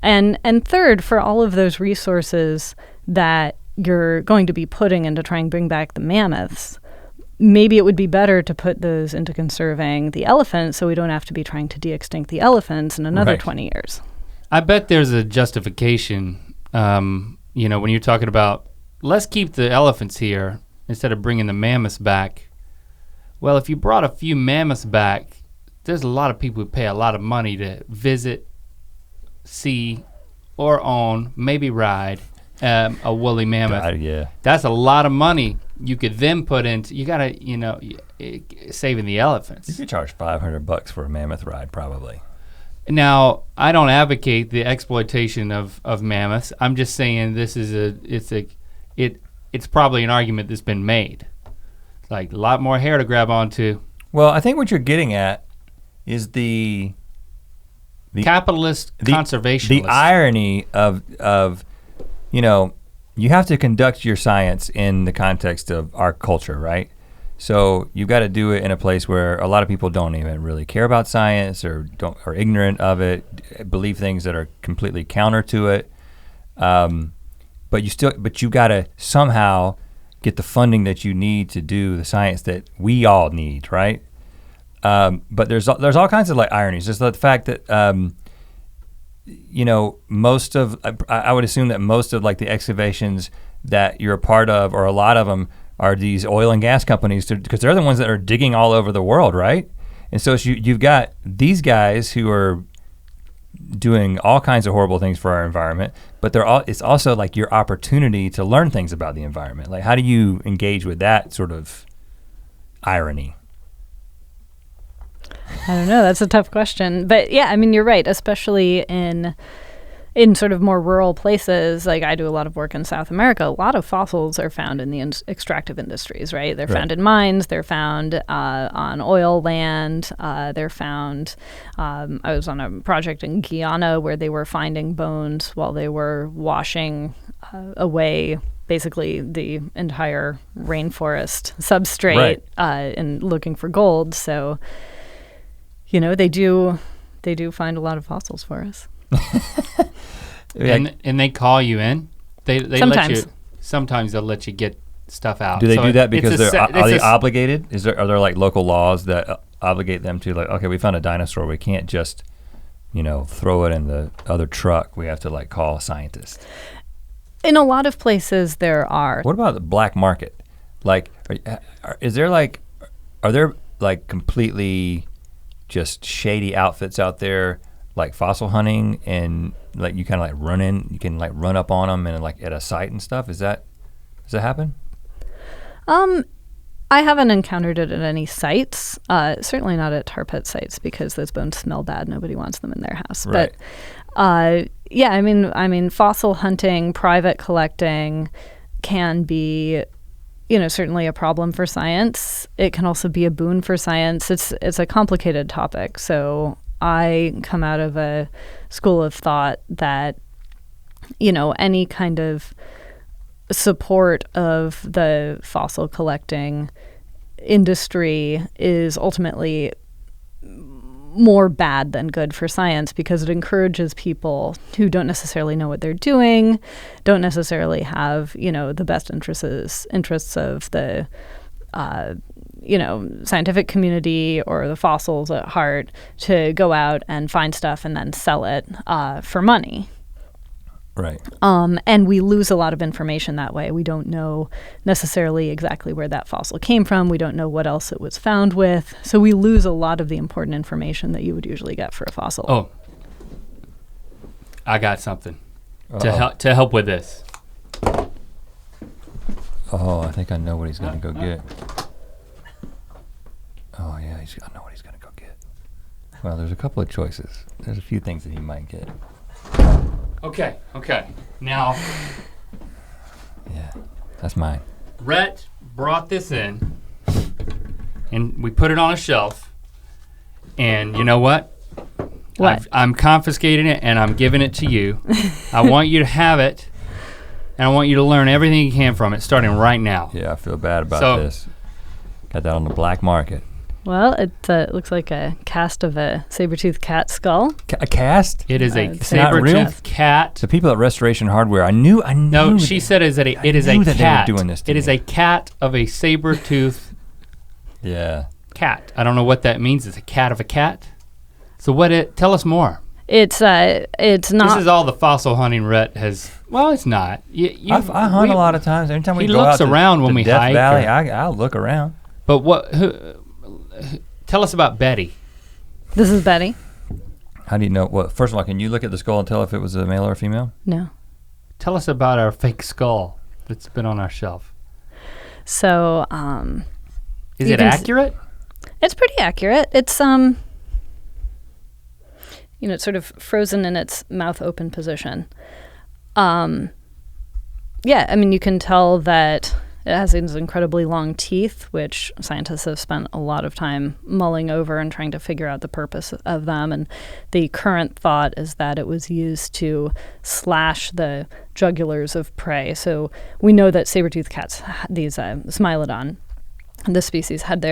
And third, for all of those resources that you're going to be putting into trying to bring back the mammoths, maybe it would be better to put those into conserving the elephants so we don't have to be trying to de-extinct the elephants in another 20 years. I bet there's a justification, when you're talking about, let's keep the elephants here instead of bringing the mammoths back. Well, if you brought a few mammoths back, there's a lot of people who pay a lot of money to visit, see, or own, maybe ride a woolly mammoth. Yeah. That's a lot of money you could then put into, you gotta, saving the elephants. You could charge $500 for a mammoth ride, probably. Now, I don't advocate the exploitation of mammoths. I'm just saying this is it's probably an argument that's been made. Like a lot more hair to grab onto. Well, I think what you're getting at is the capitalist conservationist. The irony of you have to conduct your science in the context of our culture, right? So you got to do it in a place where a lot of people don't even really care about science or are ignorant of it, believe things that are completely counter to it. But you got to somehow get the funding that you need to do the science that we all need, right? But there's all kinds of like ironies. Just the fact that most of I would assume that most of like the excavations that you're a part of, or a lot of them, are these oil and gas companies, because they're the ones that are digging all over the world, right? And so you've got these guys who are doing all kinds of horrible things for our environment, but it's also like your opportunity to learn things about the environment. Like, how do you engage with that sort of irony? I don't know, that's a tough question. But yeah, I mean, you're right, especially in sort of more rural places. Like I do a lot of work in South America. A lot of fossils are found in the extractive industries, right? They're found in mines, they're found on oil land, they're found, I was on a project in Guyana where they were finding bones while they were washing away basically the entire rainforest substrate and looking for gold. So, they do find a lot of fossils for us. And they call you in. They sometimes. let you. Sometimes they'll let you get stuff out. Do they do that because are they obligated? Are there like local laws that obligate them to, like, okay, we found a dinosaur, we can't just throw it in the other truck. We have to like call a scientist. In a lot of places there are. What about the black market? Like, are there like completely just shady outfits out there, like fossil hunting, and like you kind of like you can like run up on them and like at a site and stuff? Does that happen? I haven't encountered it at any sites. Certainly not at tar pit sites because those bones smell bad. Nobody wants them in their house. Right. But yeah, I mean, fossil hunting, private collecting can be, certainly a problem for science. It can also be a boon for science. It's a complicated topic. So I come out of a school of thought that, any kind of support of the fossil collecting industry is ultimately more bad than good for science, because it encourages people who don't necessarily know what they're doing, don't necessarily have, the best interests of the scientific community or the fossils at heart, to go out and find stuff and then sell it for money. Right. And we lose a lot of information that way. We don't know necessarily exactly where that fossil came from. We don't know what else it was found with. So we lose a lot of the important information that you would usually get for a fossil. Oh, I got something to help with this. Oh, I think I know what he's going to go get. Oh yeah, I know what he's going to go get. Well, there's a couple of choices. There's a few things that he might get. Okay. Now. Yeah, that's mine. Rhett brought this in, and we put it on a shelf. And you know what? What? I'm confiscating it, and I'm giving it to you. I want you to have it, and I want you to learn everything you can from it, starting right now. Yeah, I feel bad about this. Got that on the black market. Well, it looks like a cast of a saber-toothed cat skull. A cast? It is a saber-toothed cat. The people at Restoration Hardware, I knew. No, she said it is a cat. They were doing this to it me. is a cat of a saber-toothed cat. I don't know what that means. It's a cat of a cat. So tell us more. It's not. This is all the fossil hunting Rhett has. Well, it's not. I hunt a lot of times. Anytime we go out he looks around when we Death hike. Valley, I'll look around. But tell us about Betty. This is Betty. How do you know? Well, first of all, can you look at the skull and tell if it was a male or a female? No. Tell us about our fake skull that's been on our shelf. So is it accurate? It's pretty accurate. It's it's sort of frozen in its mouth open position. Yeah, I mean, you can tell that it has these incredibly long teeth, which scientists have spent a lot of time mulling over and trying to figure out the purpose of them. And the current thought is that it was used to slash the jugulars of prey. So we know that saber-toothed cats, these Smilodon, this species had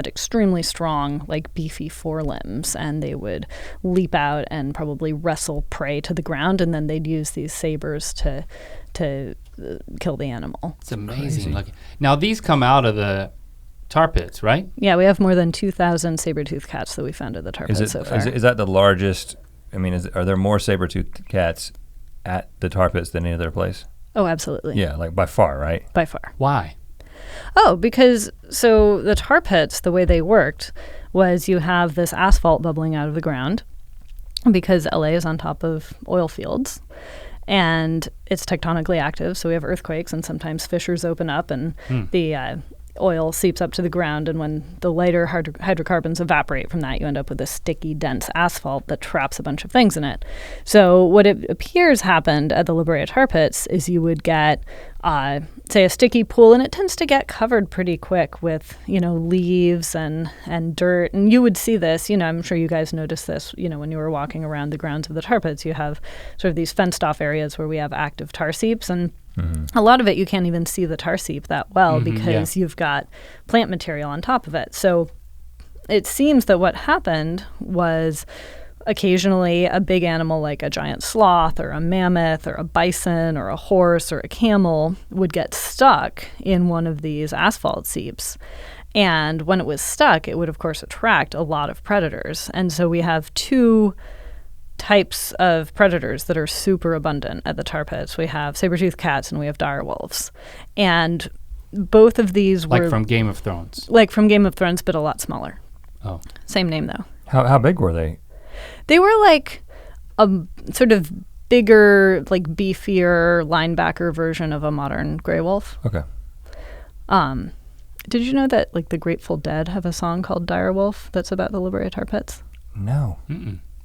extremely strong, like beefy forelimbs, and they would leap out and probably wrestle prey to the ground, and then they'd use these sabers to kill the animal. It's amazing looking. Now these come out of the tar pits, right? Yeah, we have more than 2,000 saber-toothed cats that we found at the tar pits so far. Is that the largest? I mean, are there more saber-toothed cats at the tar pits than any other place? Oh, absolutely. Yeah, like by far, right? By far. Why? Oh, because so the tar pits, the way they worked was you have this asphalt bubbling out of the ground because LA is on top of oil fields and it's tectonically active. So we have earthquakes and sometimes fissures open up and the oil seeps up to the ground. And when the lighter hydrocarbons evaporate from that, you end up with this sticky, dense asphalt that traps a bunch of things in it. So what it appears happened at the Brea Tar Pits is you would get say a sticky pool, and it tends to get covered pretty quick with, leaves and dirt. And you would see this, I'm sure you guys noticed this, when you were walking around the grounds of the tar pits, you have sort of these fenced off areas where we have active tar seeps. And a lot of it, you can't even see the tar seep that well because you've got plant material on top of it. So it seems that what happened was occasionally a big animal like a giant sloth or a mammoth or a bison or a horse or a camel would get stuck in one of these asphalt seeps. And when it was stuck, it would, of course, attract a lot of predators. And so we have two types of predators that are super abundant at the tar pits. We have saber-toothed cats and we have dire wolves. And both of these were... Like from Game of Thrones. Like from Game of Thrones, but a lot smaller. Oh. Same name, though. How big were they? They were like a sort of bigger, like beefier linebacker version of a modern gray wolf. Okay. Did you know that like the Grateful Dead have a song called Dire Wolf that's about the Brea Tar Pits? No.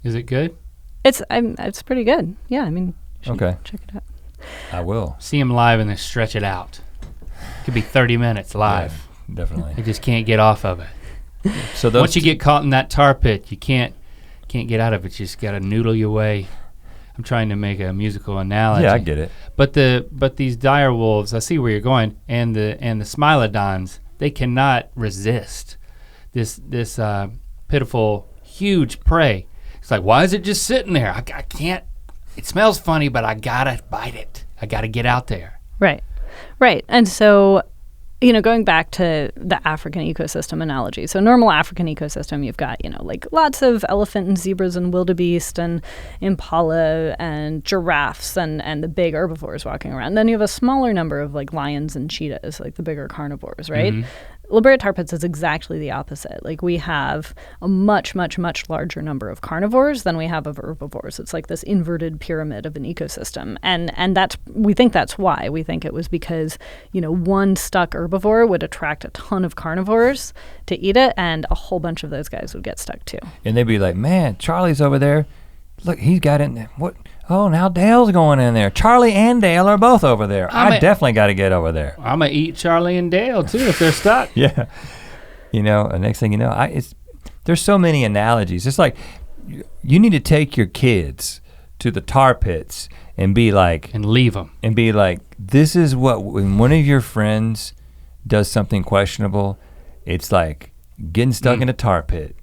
Is it good? It's pretty good. Yeah, I mean, you should check it out. I will. See them live and then stretch it out. Could be 30 minutes live. Yeah, definitely. You just can't get off of it. So once you get caught in that tar pit, you can't get out of it. You just gotta noodle your way. I'm trying to make a musical analogy. Yeah, I get it. But these dire wolves, I see where you're going, and the Smilodons, they cannot resist this pitiful, huge prey. It's like, why is it just sitting there? I can't. It smells funny, but I gotta bite it. I gotta get out there. Right. And so, going back to the African ecosystem analogy. So normal African ecosystem, you've got, like lots of elephant and zebras and wildebeest and impala and giraffes and the big herbivores walking around. Then you have a smaller number of like lions and cheetahs, like the bigger carnivores, right? Brea Tar Pits is exactly the opposite. Like we have a much, much, much larger number of carnivores than we have of herbivores. It's like this inverted pyramid of an ecosystem. And we think that's why. We think it was because, one stuck herbivore would attract a ton of carnivores to eat it, and a whole bunch of those guys would get stuck too. And they'd be like, man, Charlie's over there. Look, he's got in there. What? Oh, now Dale's going in there. Charlie and Dale are both over there. I definitely got to get over there. I'm going to eat Charlie and Dale, too, if they're stuck. Yeah. And next thing you know, there's so many analogies. It's like you need to take your kids to the tar pits and be like... And leave them. And be like, this is what, when one of your friends does something questionable, it's like getting stuck in a tar pit.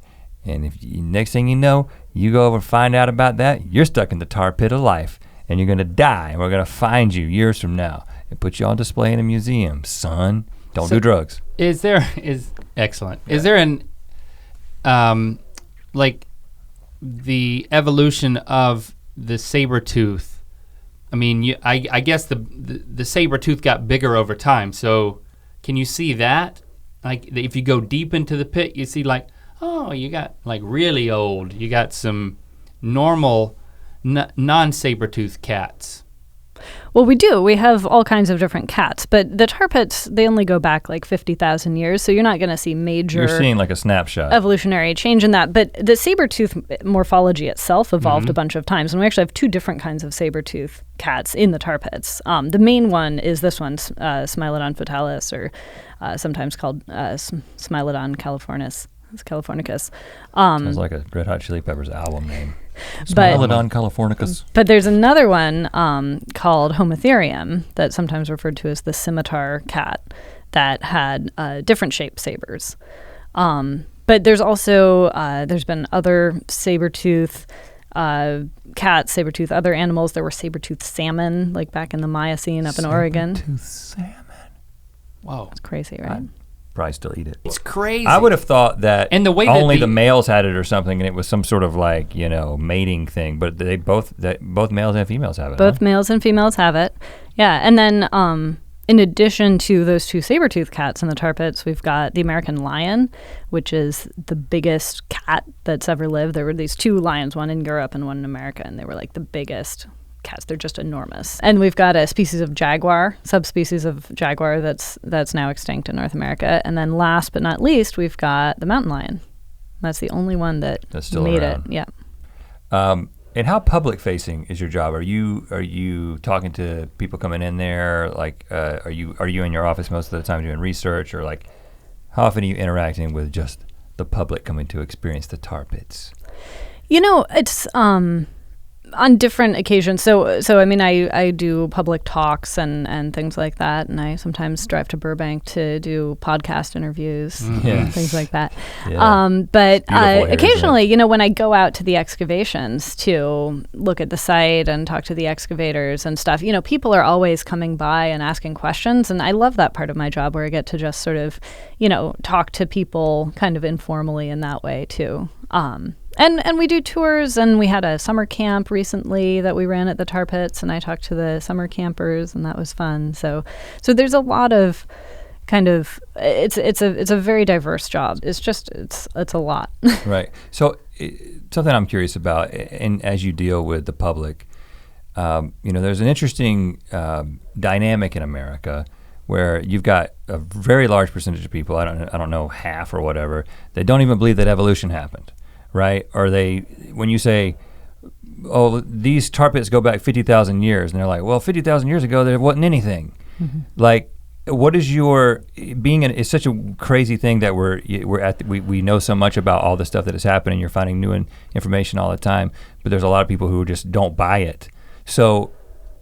And if next thing you know, you go over and find out about that, you're stuck in the tar pit of life and you're gonna die, and we're gonna find you years from now and put you on display in a museum. Son, don't do drugs. Excellent. Yeah. Is there like the evolution of the saber-tooth? I mean, I guess the saber-tooth got bigger over time, so can you see that? Like if you go deep into the pit, you see like, oh, you got like really old. You got some normal non-saber-toothed cats. Well, we do. We have all kinds of different cats, but the tar pits, they only go back like 50,000 years, so you're not going to see major... You're seeing like a snapshot. Evolutionary change in that, but the saber-tooth morphology itself evolved a bunch of times, and we actually have two different kinds of saber-tooth cats in the tar pits. The main one is this one, Smilodon fatalis, or sometimes called Smilodon californicus. It's Californicus. Sounds like a Red Hot Chili Peppers album name. But, Smilodon Californicus. But there's another one called Homotherium that's sometimes referred to as the scimitar cat that had different shaped sabers. But there's also, there's been other saber-tooth cats, saber-tooth other animals. There were saber-tooth salmon, like back in the Miocene up in Oregon. Saber-tooth salmon. Whoa. It's crazy, right? Probably still eat it. It's crazy. I would have thought that and the way only that the males had it or something, and it was some sort of like, mating thing. But they both males and females have it. Both males and females have it. Yeah, and then in addition to those two saber-tooth cats in the tar pits, we've got the American lion, which is the biggest cat that's ever lived. There were these two lions, one in Europe and one in America, and they were like the biggest cats. They're just enormous. And we've got a species of jaguar, subspecies of jaguar that's now extinct in North America. And then last but not least, we've got the mountain lion. That's the only one that's still made around. It. Yeah. And how public facing is your job? Are you talking to people coming in there? Like, are you in your office most of the time doing research, or like, how often are you interacting with just the public coming to experience the tar pits? It's on different occasions. So I mean, I do public talks and things like that, and I sometimes drive to Burbank to do podcast interviews, things like that. Yeah. But occasionally, when I go out to the excavations to look at the site and talk to the excavators and stuff, people are always coming by and asking questions, and I love that part of my job where I get to just sort of, talk to people kind of informally in that way too. And we do tours, and we had a summer camp recently that we ran at the tar pits, and I talked to the summer campers, and that was fun. So there's a lot of kind of it's a very diverse job. It's a lot. Right. So something I'm curious about, and as you deal with the public, there's an interesting dynamic in America where you've got a very large percentage of people, I don't know, half or whatever, that don't even believe that evolution happened. Right? Or when you say, oh, these tar pits go back 50,000 years, and they're like, well, 50,000 years ago, there wasn't anything. Mm-hmm. Like, what is it's such a crazy thing that we know so much about all the stuff that is happening, you're finding new information all the time, but there's a lot of people who just don't buy it. So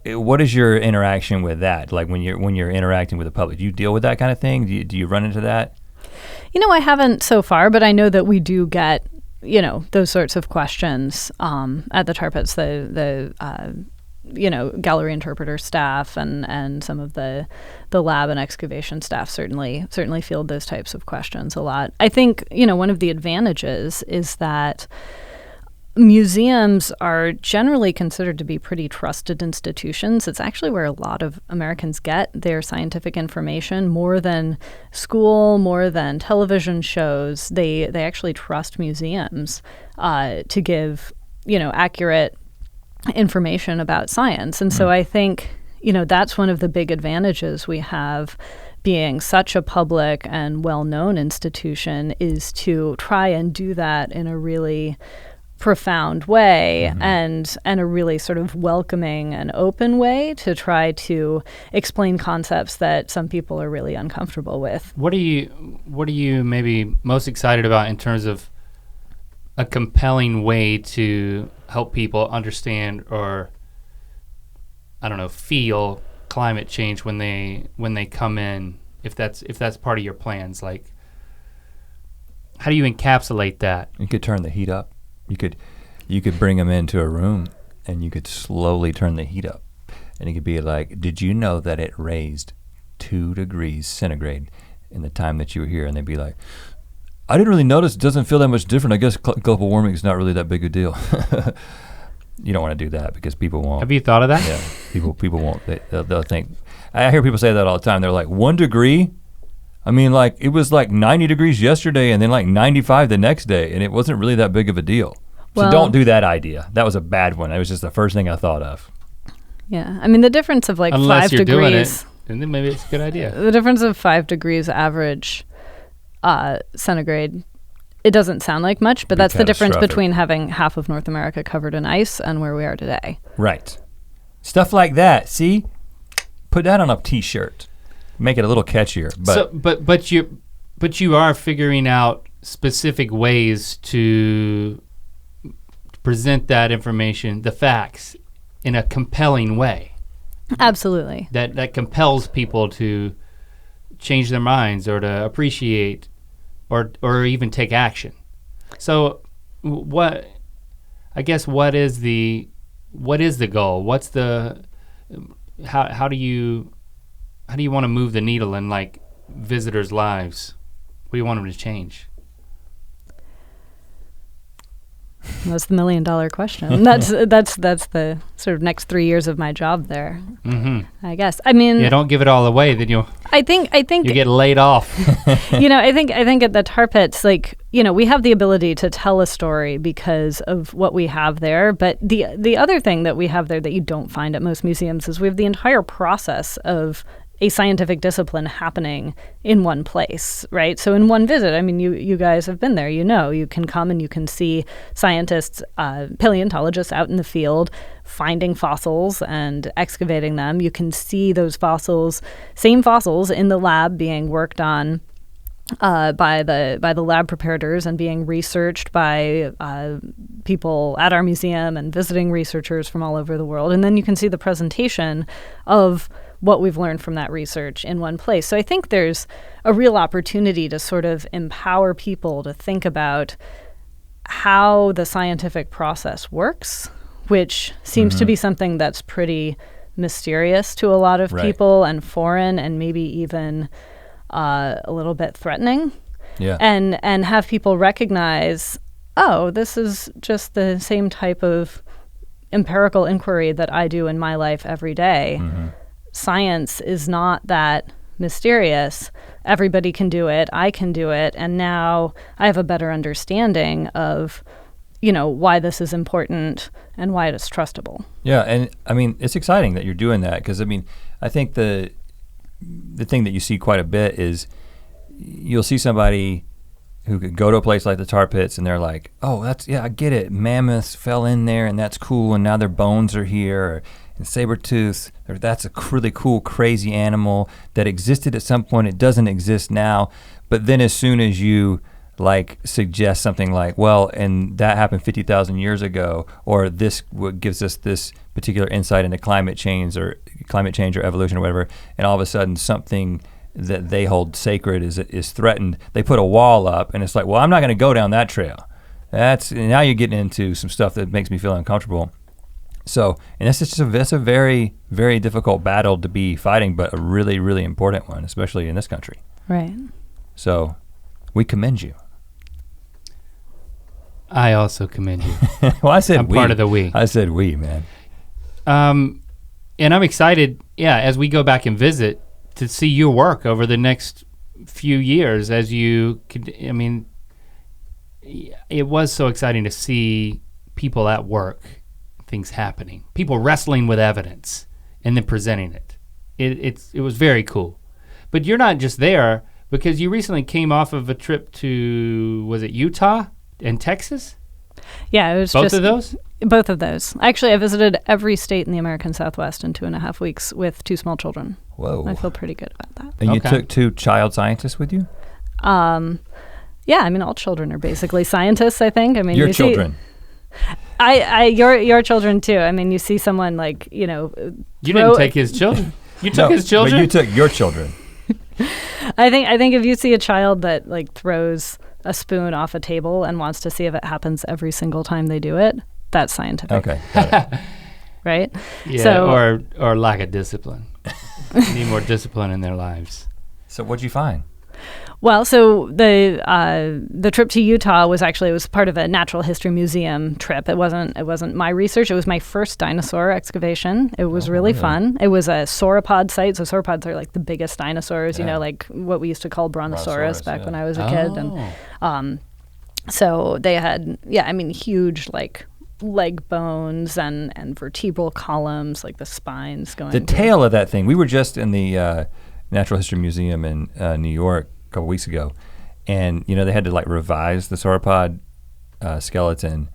what is your interaction with that? Like when you're interacting with the public, do you deal with that kind of thing? Do you run into that? I haven't so far, but I know that we do get those sorts of questions at the tar pits. The gallery interpreter staff and some of the lab and excavation staff certainly field those types of questions a lot. I think one of the advantages is that museums are generally considered to be pretty trusted institutions. It's actually where a lot of Americans get their scientific information, more than school, more than television shows. They actually trust museums to give, accurate information about science. And so I think, that's one of the big advantages we have being such a public and well-known institution, is to try and do that in a really profound way, and a really sort of welcoming and open way to try to explain concepts that some people are really uncomfortable with. What are you maybe most excited about in terms of a compelling way to help people understand, or I don't know, feel climate change when they come in, if that's part of your plans? Like, how do you encapsulate that? You could turn the heat up. You could bring them into a room, and you could slowly turn the heat up, and it could be like, did you know that it raised 2 degrees centigrade in the time that you were here? And they'd be like, I didn't really notice. It doesn't feel that much different. I guess global warming is not really that big a deal. You don't want to do that because people won't. Have you thought of that? Yeah, people won't. They'll think. I hear people say that all the time. They're like, 1 degree? I mean, like, it was like 90 degrees yesterday and then like 95 the next day, and it wasn't really that big of a deal. So don't do that idea. That was a bad one. It was just the first thing I thought of. Yeah, I mean the difference of like Unless 5 you're degrees. doing it, and then maybe it's a good idea. The difference of 5 degrees average centigrade. It doesn't sound like much, but that's the difference between having half of North America covered in ice and where we are today. Right. Stuff like that. See, put that on a T-shirt. Make it a little catchier. But you are figuring out specific ways to present that information, the facts, in a compelling way. Absolutely. That compels people to change their minds or to appreciate or even take action. So what is the goal? What's the how do you want to move the needle in like visitors' lives? What do you want them to change? That's the $1 million question. That's the sort of next 3 years of my job there. Mm-hmm. I guess. I mean, yeah. Don't give it all away, then I think you get laid off. I think at the Tar Pits, like, we have the ability to tell a story because of what we have there. But the other thing that we have there that you don't find at most museums is we have the entire process of a scientific discipline happening in one place, right? So in one visit, I mean, you guys have been there, you can come and you can see scientists, paleontologists out in the field finding fossils and excavating them. You can see those fossils, same fossils in the lab being worked on by the lab preparators and being researched by people at our museum and visiting researchers from all over the world. And then you can see the presentation of what we've learned from that research in one place. So I think there's a real opportunity to sort of empower people to think about how the scientific process works, which seems to be something that's pretty mysterious to a lot of people and foreign and maybe even a little bit threatening. Yeah. And have people recognize, oh, this is just the same type of empirical inquiry that I do in my life every day. Mm-hmm. Science is not that mysterious. Everybody can do it. I can do it. And now I have a better understanding of, why this is important and why it is trustable. Yeah, and I mean, it's exciting that you're doing that because I think the thing that you see quite a bit is you'll see somebody who could go to a place like the Tar Pits and they're like, oh, I get it. Mammoths fell in there and that's cool and now their bones are here. And Saber-Toothed, that's a really cool, crazy animal that existed at some point. It doesn't exist now. But then as soon as you suggest something like, well, and that happened 50,000 years ago, or this gives us this particular insight into climate change or evolution or whatever, and all of a sudden something that they hold sacred is threatened, they put a wall up and it's like, well, I'm not gonna go down that trail. Now you're getting into some stuff that makes me feel uncomfortable. So, and that's a very, very difficult battle to be fighting, but a really, really important one, especially in this country. Right. So, we commend you. I also commend you. Well, I said I'm part of the we. I said we, man. And I'm excited, as we go back and visit, to see your work over the next few years as you could, it was so exciting to see people at work, things happening, people wrestling with evidence and then presenting it. It was very cool. But you're not just there because you recently came off of a trip to, was it Utah and Texas? Yeah, it was both of those? Both of those. Actually, I visited every state in the American Southwest in 2.5 weeks with 2 small children. Whoa. I feel pretty good about that. And you took 2 child scientists with you? Yeah, all children are basically scientists, I think. Your children. Your children too. You see someone you didn't take his children. You took his children? But you took your children. I think if you see a child that throws a spoon off a table and wants to see if it happens every single time they do it, that's scientific. Okay. Got it. Right? Yeah, so, or lack of discipline. Need more discipline in their lives. So what'd you find? Well, so the trip to Utah was part of a natural history museum trip. It wasn't my research. It was my first dinosaur excavation. It was really fun. It was a sauropod site. So sauropods are the biggest dinosaurs, like what we used to call brontosaurus back when I was a kid. And so they had, huge leg bones and vertebral columns, like the spines going. The tail of that thing. We were just in the Natural History Museum in New York a couple weeks ago, and they had to like revise the sauropod skeleton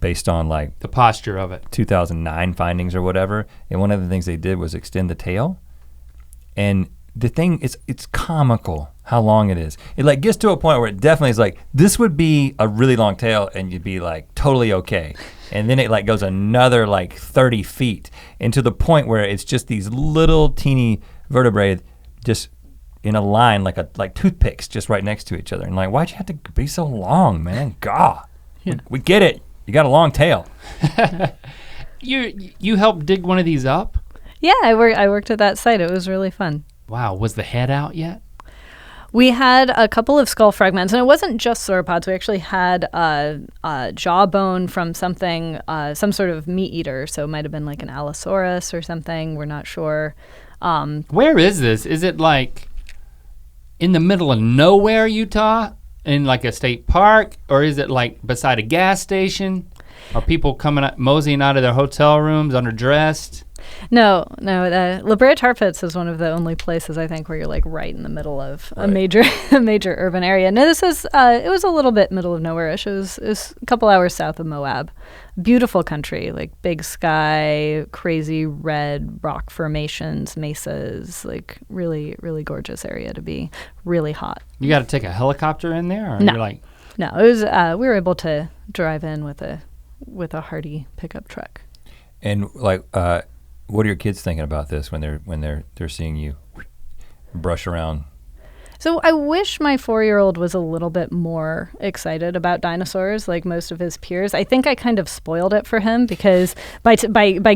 based on like the posture of it, 2009 findings or whatever. And one of the things they did was extend the tail, and the thing it's comical how long it is. It like gets to a point where it definitely is like, this would be a really long tail and you'd be like totally okay. And then it like goes another like 30 feet, and to the point where it's just these little teeny vertebrae just in a line like toothpicks just right next to each other. And like, why'd you have to be so long, man? God, we get it. You got a long tail. You helped dig one of these up? Yeah, I worked at that site. It was really fun. Wow, was the head out yet? We had a couple of skull fragments, and it wasn't just sauropods. We actually had a jawbone from something, some sort of meat eater. So it might have been like an Allosaurus or something. We're not sure. Where is this? Is it like in the middle of nowhere, Utah, in like a state park, or is it like beside a gas station? Are people moseying out of their hotel rooms underdressed? No. La Brea Tar Pits is one of the only places I think where you're like right in the middle of a major urban area. No, this is it was a little bit middle of nowhere-ish. It was a couple hours south of Moab. Beautiful country, like big sky, crazy red rock formations, mesas, like really, really gorgeous area to be. Really hot. You got to take a helicopter in there, or no. You're like? No, it was. We were able to drive in with a Hardy pickup truck. And like, what are your kids thinking about this when they're seeing you brush around? So I wish my 4-year-old was a little bit more excited about dinosaurs like most of his peers. I think I kind of spoiled it for him because by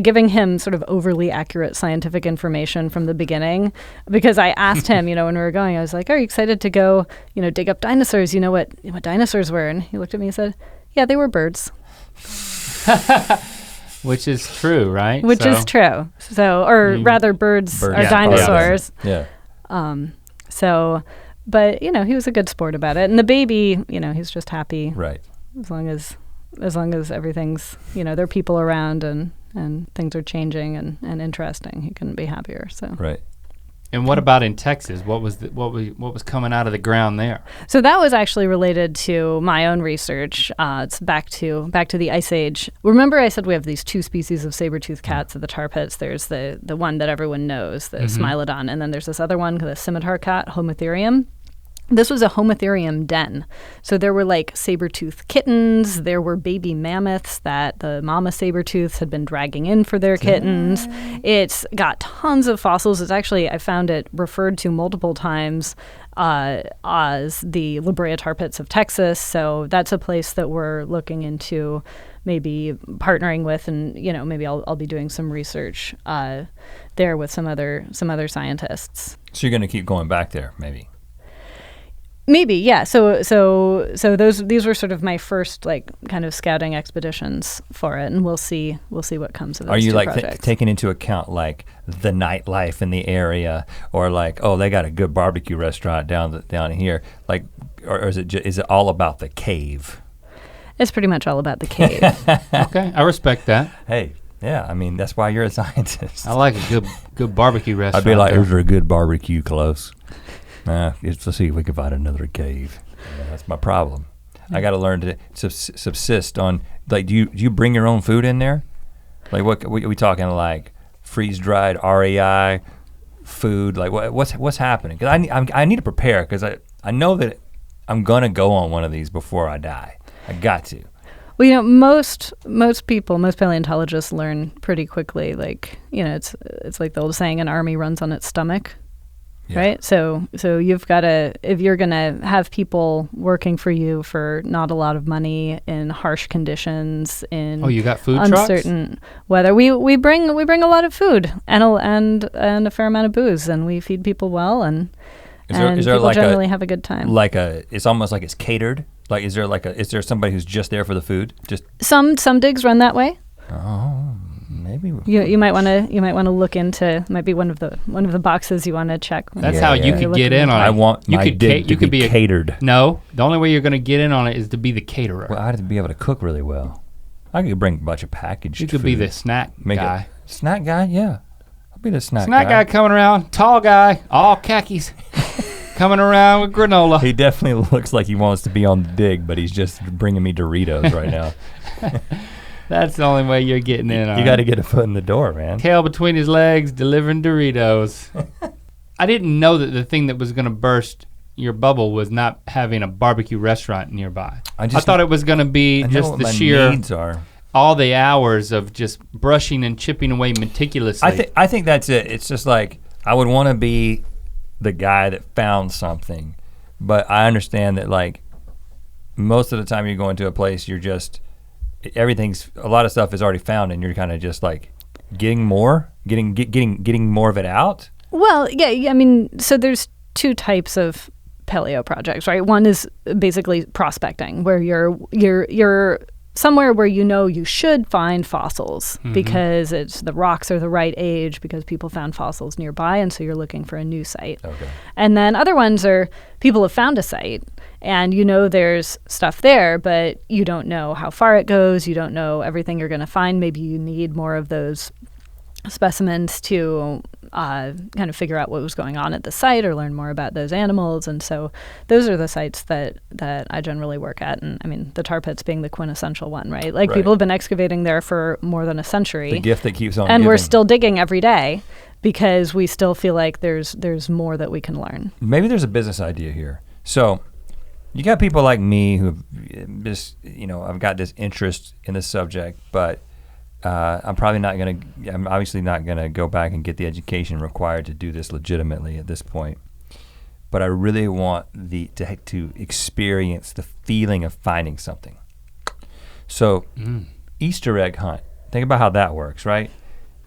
giving him sort of overly accurate scientific information from the beginning, because I asked him, when we were going, I was like, are you excited to go, dig up dinosaurs? You know what dinosaurs were? And he looked at me and said, yeah, they were birds. Which is true, right? Which is true. So, or rather birds are dinosaurs. Yeah. But he was a good sport about it. And the baby, he's just happy. Right. As long as everything's, there are people around and things are changing and interesting, he couldn't be happier. So. Right. And what about in Texas? What was coming out of the ground there? So that was actually related to my own research. It's back to the Ice Age. Remember, I said we have these two species of saber-toothed cats at the tar pits. There's the one that everyone knows, the Smilodon, and then there's this other one, the scimitar cat, Homotherium. This was a Homotherium den. So there were like saber-toothed kittens, there were baby mammoths that the mama saber-tooths had been dragging in for their kittens. It's got tons of fossils. It's actually, I found it referred to multiple times as the La Brea Tar Pits of Texas. So that's a place that we're looking into maybe partnering with, and maybe I'll be doing some research there with some other scientists. So you're going to keep going back there, maybe? Maybe, yeah. So these were sort of my first like kind of scouting expeditions for it, and we'll see what comes of those. Are you like projects. taking into account like the nightlife in the area, or like, oh, they got a good barbecue restaurant down here, like, or is it all about the cave? It's pretty much all about the cave. Okay, I respect that. Hey, yeah, I mean that's why you're a scientist. I like a good barbecue restaurant. I'd be like, is there a good barbecue close? Let's see if we can find another cave. Yeah, that's my problem. I got to learn to subsist on, like, do you bring your own food in there? Like, what are we talking, like freeze-dried REI food? Like, what's happening? Because I need to prepare, because I know that I'm gonna go on one of these before I die. I got to. Well, most people, most paleontologists learn pretty quickly. Like, it's like the old saying, an army runs on its stomach. Yeah. Right? So you've got to, if you're going to have people working for you for not a lot of money in harsh conditions, in you got food uncertain trucks? Weather, we bring a lot of food and a fair amount of booze, and we feed people well, and people like generally have a good time. It's almost like it's catered. Like, is there somebody who's just there for the food? Just some digs run that way. Oh. Maybe you might want to look into, might be one of the boxes you want to check. That's how you could get in on it. I want my dig to be catered. No, the only way you're going to get in on it is to be the caterer. Well, I have to be able to cook really well. I could bring a bunch of packaged You could food. be the snack guy. Snack guy, yeah. I'll be the snack guy coming around, tall guy, all khakis, coming around with granola. He definitely looks like he wants to be on the dig, but he's just bringing me Doritos right now. That's the only way you're getting in. You got to get a foot in the door, man. Tail between his legs, delivering Doritos. I didn't know that the thing that was gonna burst your bubble was not having a barbecue restaurant nearby. I thought it was gonna be just the sheer needs are. All the hours of just brushing and chipping away meticulously. I think that's it. It's just like, I would want to be the guy that found something, but I understand that like most of the time you go into a place, you're just, a lot of stuff is already found and you're kind of just like getting more of it out. Well, yeah, I mean, so there's two types of paleo projects, right? One is basically prospecting, where you're somewhere where you know you should find fossils because the rocks are the right age because people found fossils nearby, and so you're looking for a new site. Okay. And then other ones are people have found a site and you know there's stuff there, but you don't know how far it goes, you don't know everything you're gonna find. Maybe you need more of those specimens to kind of figure out what was going on at the site or learn more about those animals. And so those are the sites that I generally work at. And I mean, the tar pits being the quintessential one, right? Like people have been excavating there for more than a century. The gift that keeps on and giving. We're still digging every day because we still feel like there's more that we can learn. Maybe there's a business idea here. So you got people like me who just, I've got this interest in this subject, but I'm obviously not gonna go back and get the education required to do this legitimately at this point. But I really want to experience the feeling of finding something. So Easter egg hunt, think about how that works, right?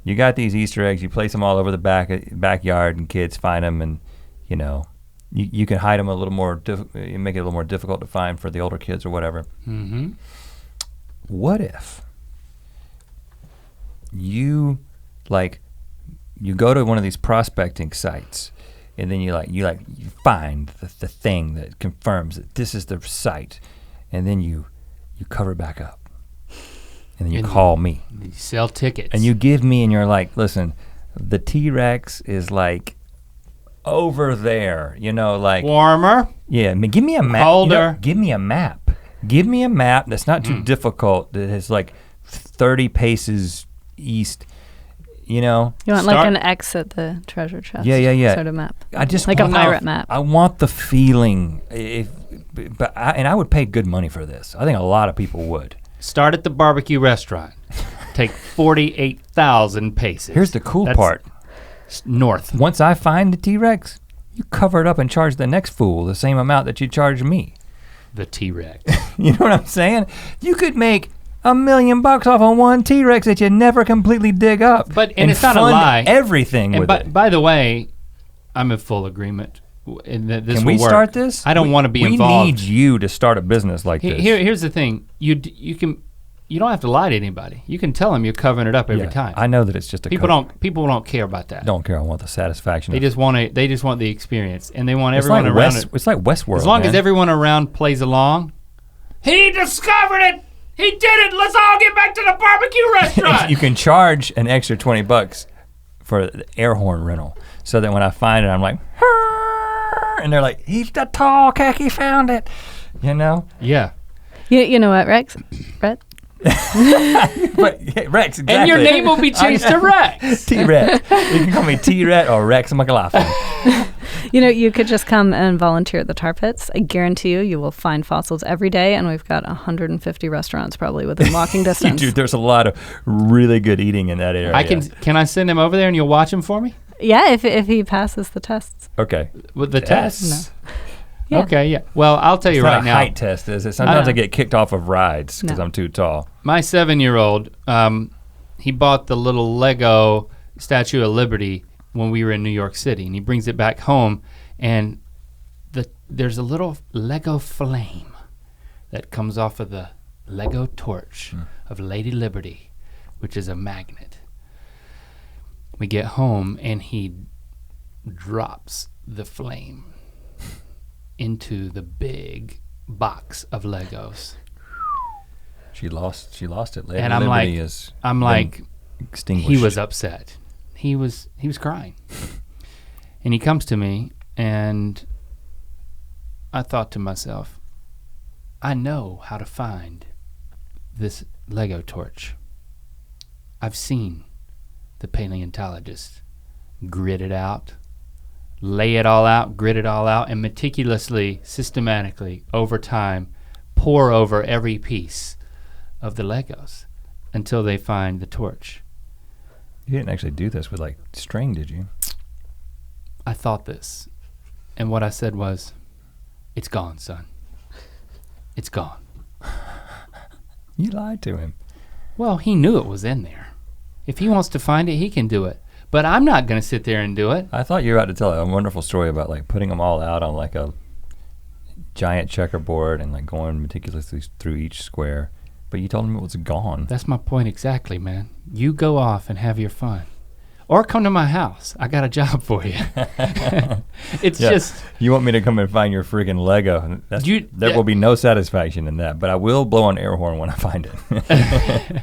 You got these Easter eggs, you place them all over the backyard and kids find them, and you can hide them a little more, make it a little more difficult to find for the older kids or whatever. Mm-hmm. What if you go to one of these prospecting sites and then you find the thing that confirms that this is the site, and then you cover it back up and then you call me. You sell tickets. And you give me, and you're like, listen, the T-Rex is like over there, warmer. Yeah, I mean, give me a map. Colder. Give me a map. Give me a map that's not too difficult, that has like 30 paces east, You want like an X at the treasure chest. Yeah. Sort of map. I just like a pirate map. I want the feeling, and I would pay good money for this. I think a lot of people would. Start at the barbecue restaurant. Take 48,000 paces. Here's the cool part. North. Once I find the T-Rex, you cover it up and charge the next fool the same amount that you charge me. The T-Rex. You know what I'm saying? You could make $1 million off on one T-Rex that you never completely dig up. And it's not a lie. Everything and with it. By the way, I'm in full agreement. This Can we work. start this? I don't want to be involved. We need you to start a business like this. Here's the thing. You don't have to lie to anybody. You can tell them you're covering it up every time. I know that it's just a people don't care about that. Don't care. I want the satisfaction. They just want the experience, and they want everyone around it. It's like Westworld. As long as everyone around plays along. He discovered it. He did it. Let's all get back to the barbecue restaurant. You can charge an extra $20 for the air horn rental, so that when I find it, I'm like, and they're like, he's the tall khaki found it. Yeah. You know what, Rex? Rhett? But Rex, exactly. And your name will be changed to Rex. T-Rhett. You can call me T-Rhett or Rex McLaughlin. You could just come and volunteer at the tar pits. I guarantee you will find fossils every day, and we've got 150 restaurants probably within walking distance. Dude, there's a lot of really good eating in that area. Can I send him over there and you'll watch him for me? Yeah, if he passes the tests. Okay. With the tests? No. Yeah. Okay, yeah. Well, I'll tell you right now. It's not a height test, is it? Sometimes I get kicked off of rides because I'm too tall. My 7-year-old, he bought the little Lego Statue of Liberty when we were in New York City, and he brings it back home, and there's a little Lego flame that comes off of the Lego torch of Lady Liberty, which is a magnet. We get home, and he drops the flame into the big box of Legos. She lost it. And I'm like, extinguished. he was upset. He was crying. And he comes to me and I thought to myself, I know how to find this Lego torch. I've seen the paleontologist grit it out, lay it all out, grit it all out, and meticulously, systematically, over time, pour over every piece of the Legos until they find the torch. You didn't actually do this with like string, did you? I thought this, and what I said was, it's gone, son. It's gone. You lied to him. Well, he knew it was in there. If he wants to find it, he can do it. But I'm not gonna sit there and do it. I thought you were about to tell a wonderful story about like putting them all out on like a giant checkerboard and like going meticulously through each square, but you told him it was gone. That's my point exactly, man. You go off and have your fun. Or come to my house. I got a job for you. It's just. You want me to come and find your friggin' Lego. There will be no satisfaction in that, but I will blow an air horn when I find it.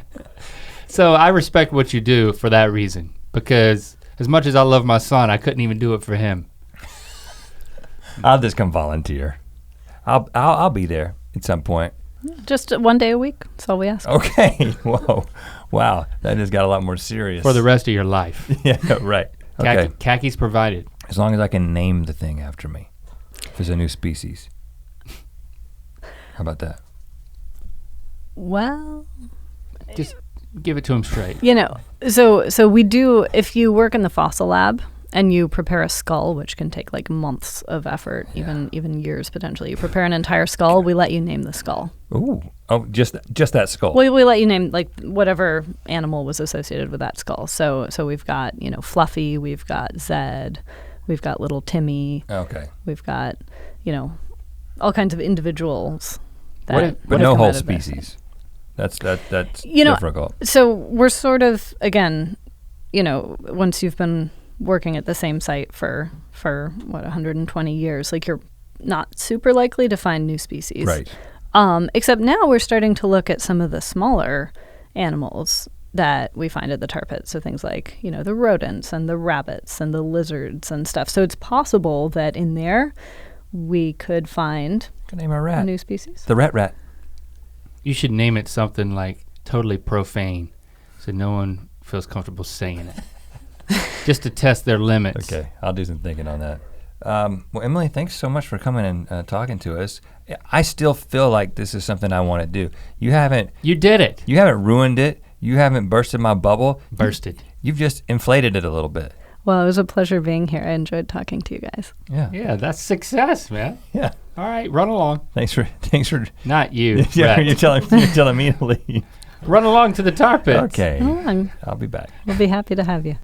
So I respect what you do for that reason, because as much as I love my son, I couldn't even do it for him. I'll just come volunteer. I'll be there at some point. Just 1 day a week, that's all we ask. Okay, whoa, wow, that just got a lot more serious. For the rest of your life. Yeah, right. Okay. Khakis provided. As long as I can name the thing after me, if it's a new species. How about that? Well. Just give it to him straight. You know, so we do, if you work in the fossil lab, and you prepare a skull, which can take like months of effort, even years potentially. You prepare an entire skull, we let you name the skull. Ooh, oh, just that skull. We let you name like whatever animal was associated with that skull. So we've got, Fluffy, we've got Zed, we've got little Timmy. Okay. We've got, all kinds of individuals. But no whole species. That's difficult. So we're sort of, again, once you've been working at the same site for 120 years, like you're not super likely to find new species. Right. Except now we're starting to look at some of the smaller animals that we find at the tar pit. So things like, the rodents and the rabbits and the lizards and stuff. So it's possible that in there we could find name a rat. A new species. The rat. You should name it something like totally profane so no one feels comfortable saying it. Just to test their limits. Okay, I'll do some thinking on that. Well, Emily, thanks so much for coming and talking to us. I still feel like this is something I want to do. You did it. You haven't ruined it. You haven't bursted my bubble. Bursted. You've just inflated it a little bit. Well, it was a pleasure being here. I enjoyed talking to you guys. Yeah, that's success, man. Yeah. All right, run along. Thanks for. Not you. Yeah, you're telling me to leave. Run along to the tar pits. Okay. I'll be back. We'll be happy to have you.